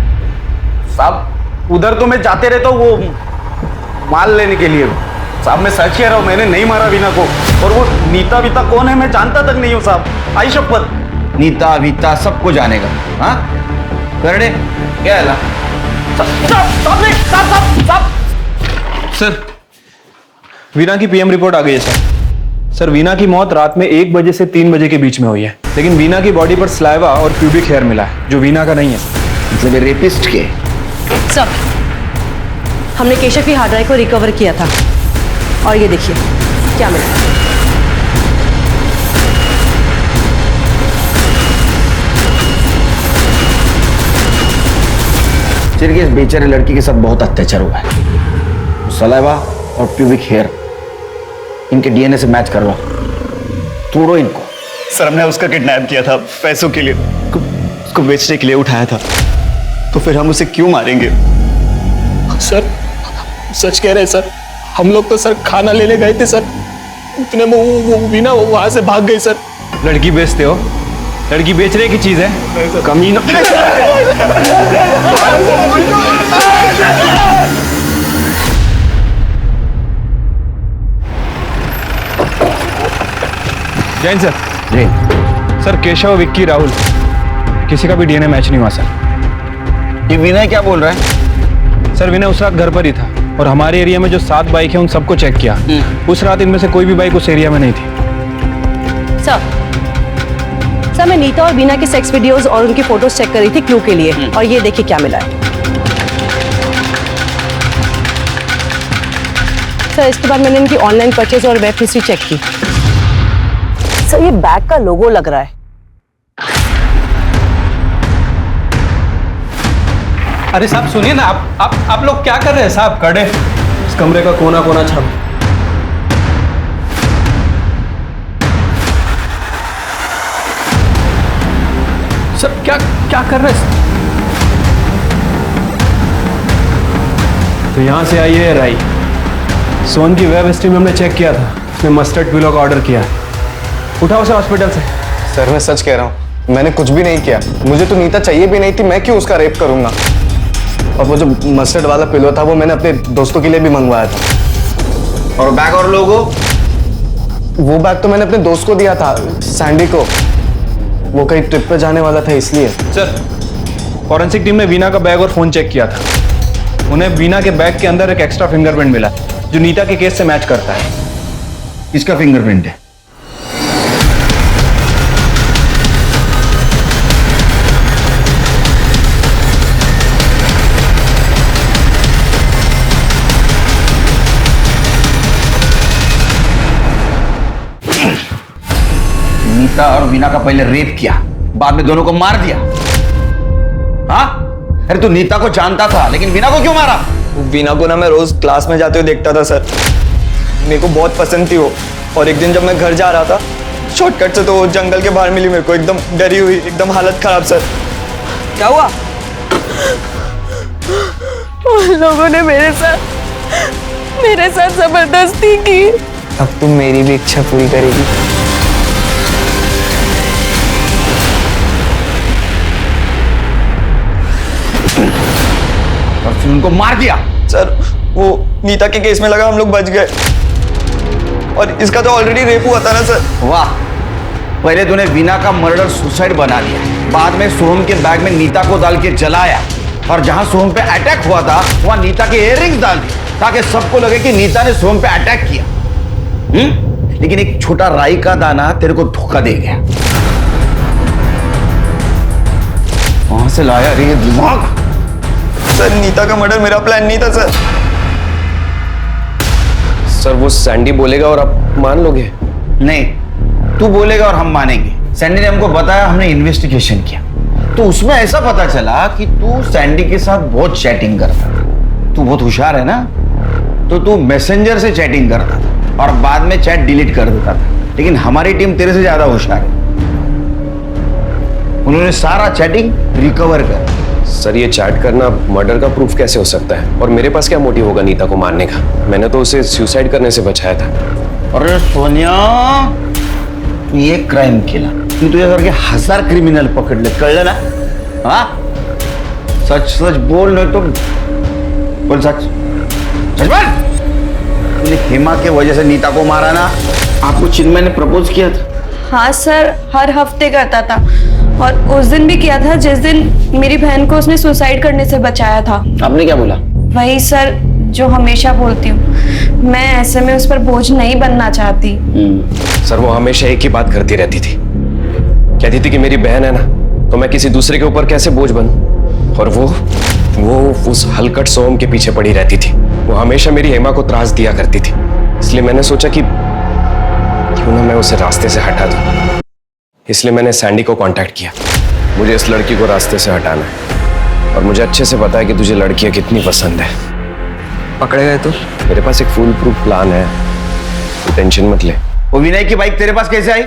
साहब उधर तो मैं जाते रहता हूँ वो माल लेने के लिए। साहब मैं सच कह रहा हूँ, मैंने नहीं मारा वीणा को, और वो नीता वीता कौन है मैं जानता तक नहीं हूँ साहब, आई शपथ। नीता वीता सबको जानेगा। हाँ करने क्या है? सर वीणा की पीएम रिपोर्ट आ गई है सर। सर वीणा की मौत रात में 1 बजे से 3 बजे के बीच में हुई है, लेकिन वीणा की बॉडी पर स्लाइवा और प्यूबिक हेयर मिला है जो वीणा का नहीं है। मतलब रेपिस्ट के? सर हमने केशव की हार्ड ड्राइव को रिकवर किया था और ये देखिए क्या मिला। इस बेचारे लड़की के साथ बहुत अत्याचार हुआ है। सलाइवा और प्यूबिक हेयर इनके डीएनए से मैच करवाओ, तोड़ो इनको। सर हमने उसका किडनैप किया था पैसों के लिए, उसको बेचने के लिए उठाया था, तो फिर हम उसे क्यों मारेंगे? सर सच कह रहे हैं सर, हम लोग तो सर खाना लेने गए थे सर, इतने में वो वीणा वहां से भाग गई सर। लड़की बेचते हो? लड़की बेचने की चीज है कमीना। जैन सर। जी सर केशव, विक्की, राहुल किसी का भी डीएनए मैच नहीं हुआ सर। ये विनय क्या बोल रहा है? सर विनय उस रात घर पर ही था और हमारे एरिया में जो 7 बाइक है उन सबको चेक किया, उस रात इनमें से कोई भी बाइक उस एरिया में नहीं थी। सर मैं नीता और वीणा के सेक्स वीडियोस और उनकी फोटोज चेक कर रही थी क्लू के लिए, और ये देखिए क्या मिला है। सर इसके बाद मैंने इनकी ऑनलाइन परचेज और वेब हिस्ट्री चेक की। सर ये बैग का लोगो लग रहा है। अरे साहब सुनिए ना, आप लोग क्या कर रहे हैं साहब? कड़े इस कमरे का कोना कोना छाप। सर क्या कर रहे हैं? तो यहां से आई है राई। सोन की वेब हिस्ट्री में हमने चेक किया था, उसने मस्टर्ड पिलो का ऑर्डर किया। उठाओ उसे हॉस्पिटल से। सर मैं सच कह रहा हूँ, मैंने कुछ भी नहीं किया, मुझे तो नीता चाहिए भी नहीं थी, मैं क्यों उसका रेप करूंगा? और वो जो मस्टर्ड वाला पिलो था वो मैंने अपने दोस्तों के लिए भी मंगवाया था। और बैग और लोगो? वो बैग तो मैंने अपने दोस्त को दिया था, सैंडी को, वो कहीं ट्रिप पे जाने वाला था इसलिए। सर फॉरेंसिक टीम ने वीणा का बैग और फोन चेक किया था, उन्हें वीना के बैग के अंदर एक एक्स्ट्रा फिंगरप्रिंट मिला जो नीता के केस से मैच करता है। इसका फिंगरप्रिंट है? नीता और वीना का पहले रेप किया, बाद में दोनों को मार दिया। हाँ? अरे तू नीता को जानता था लेकिन वीना को क्यों मारा? वीना को ना मैं रोज क्लास में जाते हुए देखता था सर, मेरे को बहुत पसंद थी वो। और एक दिन जब मैं घर जा रहा था शॉर्टकट से तो वो जंगल के बाहर मिली मेरे को, एकदम डरी हुई, एकदम हालत खराब सर। क्या हुआ? उन लोगों ने मेरे साथ जबरदस्ती की। अब तुम मेरी भी इच्छा पूरी करेगी। और फिर उनको मार दिया? सर वो नीता के केस में लगा हम लोग बच गए, और इसका तो ऑलरेडी रेप हुआ था ना सर। वाह, पहले तूने वीना का मर्डर सुसाइड बना दिया, बाद में सोहम के बैग में नीता को डाल के जलाया, और जहां सोहम पे अटैक हुआ था वहां नीता के इयररिंग्स डाल दिए ताकि सबको लगे कि नीता ने सोहम पे अटैक किया। लेकिन एक छोटा राई का दाना तेरे को धोखा दे गया। वहां से लाया रे ये दिमाग? सर नीता का मर्डर मेरा प्लान नहीं था सर। सर वो सैंडी बोलेगा और आप मान लोगे? नहीं, तू बोलेगा और हम मानेंगे। सैंडी ने हमको बताया, हमने इन्वेस्टिगेशन किया तो उसमें ऐसा पता चला कि तू सैंडी के साथ बहुत चैटिंग करता था। तू बहुत होशियार है ना, तो तू मैसेंजर से चैटिंग करता था और बाद में चैट डिलीट कर देता था। लेकिन हमारी टीम तेरे से ज्यादा होशियार है, उन्होंने सारा चैटिंग रिकवर कर। सर ये चैट करना मर्डर का प्रूफ कैसे हो सकता है? और मेरे पास क्या मोटिव होगा नीता को मारने का? मैंने तो उसे सुसाइड करने से बचाया था। अरे सोनिया, तू ये क्राइम केला, तू तुझ्यासारखे 1000 क्रिमिनल पकडले, कळलं ना? हाँ, सच सच बोल, नहीं तो बोल सच सच बोल। तूने हेमा के वजह से नीता को मारा ना? आपको चिन्मय ने प्रपोज किया था? हाँ सर, हर हफ्ते करता था, और उस दिन भी किया था जिस दिन मेरी बहन को उसने सुसाइड करने से बचाया था। आपने क्या बोला? वही सर जो हमेशा बोलती हूँ, मैं ऐसे में उस पर बोझ नहीं बनना चाहती। सर वो हमेशा एक ही बात करती रहती थी, कहती थी कि मेरी बहन है ना तो मैं किसी दूसरे के ऊपर कैसे बोझ बनूं। और वो उस हलकट सोम के पीछे पड़ी रहती थी। वो हमेशा मेरी हेमा को त्रास दिया करती थी, इसलिए मैंने सोचा कि क्यों ना मैं उसे रास्ते से हटा दूं। इसलिए मैंने सैंडी को कांटेक्ट किया। मुझे इस लड़की को रास्ते से हटाना है और मुझे अच्छे से पता है कि तुझे लड़कियां कितनी पसंद है। पकड़े गए तो? मेरे पास एक फुल प्रूफ प्लान है, तो टेंशन मत ले। वो विनय की बाइक तेरे पास कैसे आई?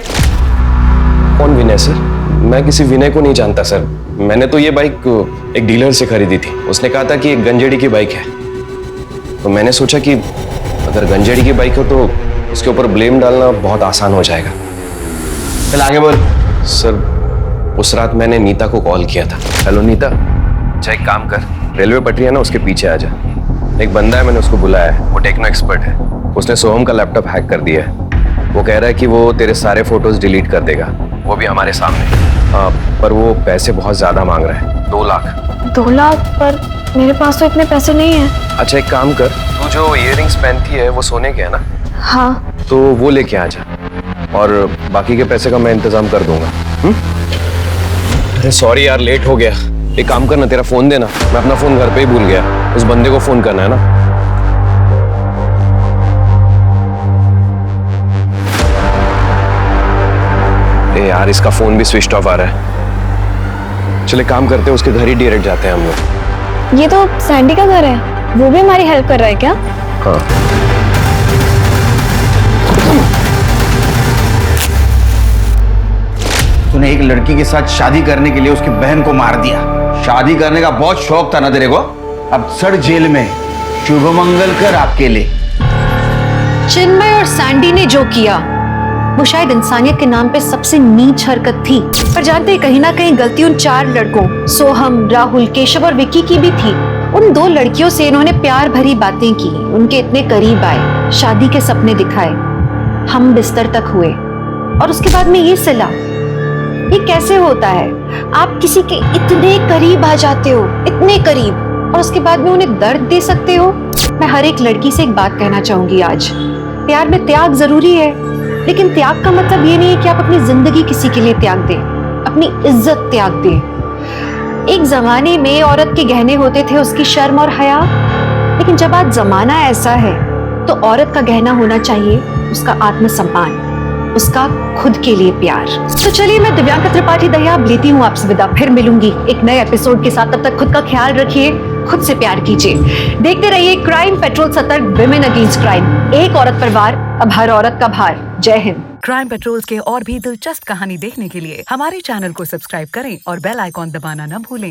कौन विनय सर? मैं किसी विनय को नहीं जानता सर। मैंने तो ये बाइक एक डीलर से खरीदी थी, उसने कहा था कि एक गंजेड़ी की बाइक है, तो मैंने सोचा कि अगर गंजेड़ी की बाइक हो तो उसके ऊपर ब्लेम डालना बहुत आसान हो जाएगा। चल आगे बोल। सर उस रात मैंने नीता को कॉल किया था। हेलो नीता, अच्छा एक काम कर, रेलवे पटरी है ना उसके पीछे आ जा। एक बंदा है, मैंने उसको बुलाया है, वो टेक्नो एक्सपर्ट है। उसने सोहम का लैपटॉप हैक कर दिया है। वो कह रहा है कि वो तेरे सारे फोटोज डिलीट कर देगा, वो भी हमारे सामने। हाँ, पर वो पैसे बहुत ज्यादा मांग रहा है, 2 लाख। 2 लाख? पर मेरे पास तो इतने पैसे नहीं है। अच्छा एक काम कर, तू जो इयररिंग्स पहनती है वो सोने के है ना? हाँ। तो वो लेके आ जा और बाकी के पैसे का मैं इंतजाम कर दूंगा। अरे सॉरी यार, लेट हो गया। एक काम करना, तेरा फोन देना, मैं अपना फोन घर पे ही भूल गया। उस बंदे को फोन करना है ना। ए यार, इसका फोन भी स्विच ऑफ आ रहा है। चले काम करते हैं, उसके घर ही डायरेक्ट जाते हैं हम लोग। ये तो सैंडी का घर है, वो भी हमारी हेल्प कर रहा है क्या? हाँ। तूने एक लड़की के साथ शादी करने के लिए उसकी बहन को मार दिया। शादी करने का बहुत शौक था ना तेरे को? अब सड़ जेल में। शुभ मंगल कर आपके लिए। चिन्मय और सैंडी ने जो किया वो शायद इंसानियत के नाम पे सबसे नीच हरकत थी, पर जानते हैं कहीं ना कहीं गलती उन 4 लड़कों सोहम, राहुल, केशव और विक्की की भी थी। उन 2 लड़कियों से इन्होंने प्यार भरी बातें की, उनके इतने करीब आए, शादी के सपने दिखाए, हम बिस्तर तक हुए, और उसके बाद में ये सिला। ये कैसे होता है? आप किसी के इतने करीब आ जाते हो, इतने करीब, और उसके बाद में उन्हें दर्द दे सकते हो? मैं हर एक लड़की से एक बात कहना चाहूंगी आज, प्यार में त्याग जरूरी है, लेकिन त्याग का मतलब ये नहीं है कि आप अपनी जिंदगी किसी के लिए त्याग दें, अपनी इज्जत त्याग दें। एक जमाने में औरत के गहने होते थे उसकी शर्म और हया, लेकिन जब आज जमाना ऐसा है तो औरत का गहना होना चाहिए उसका आत्मसम्मान, उसका खुद के लिए प्यार। तो चलिए, मैं दिव्यांका त्रिपाठी दहिया अब लेती हूँ आपसे विदा, फिर मिलूंगी एक नए एपिसोड के साथ। तब तक खुद का ख्याल रखिए, खुद से प्यार कीजिए। देखते रहिए क्राइम पेट्रोल, सतर्क, विमेन अगेंस्ट क्राइम। एक औरत पर वार, अब हर औरत का भार। जय हिंद। क्राइम पेट्रोल के और भी दिलचस्प कहानी देखने के लिए हमारे चैनल को सब्सक्राइब करें और बेल आइकॉन दबाना न भूलें।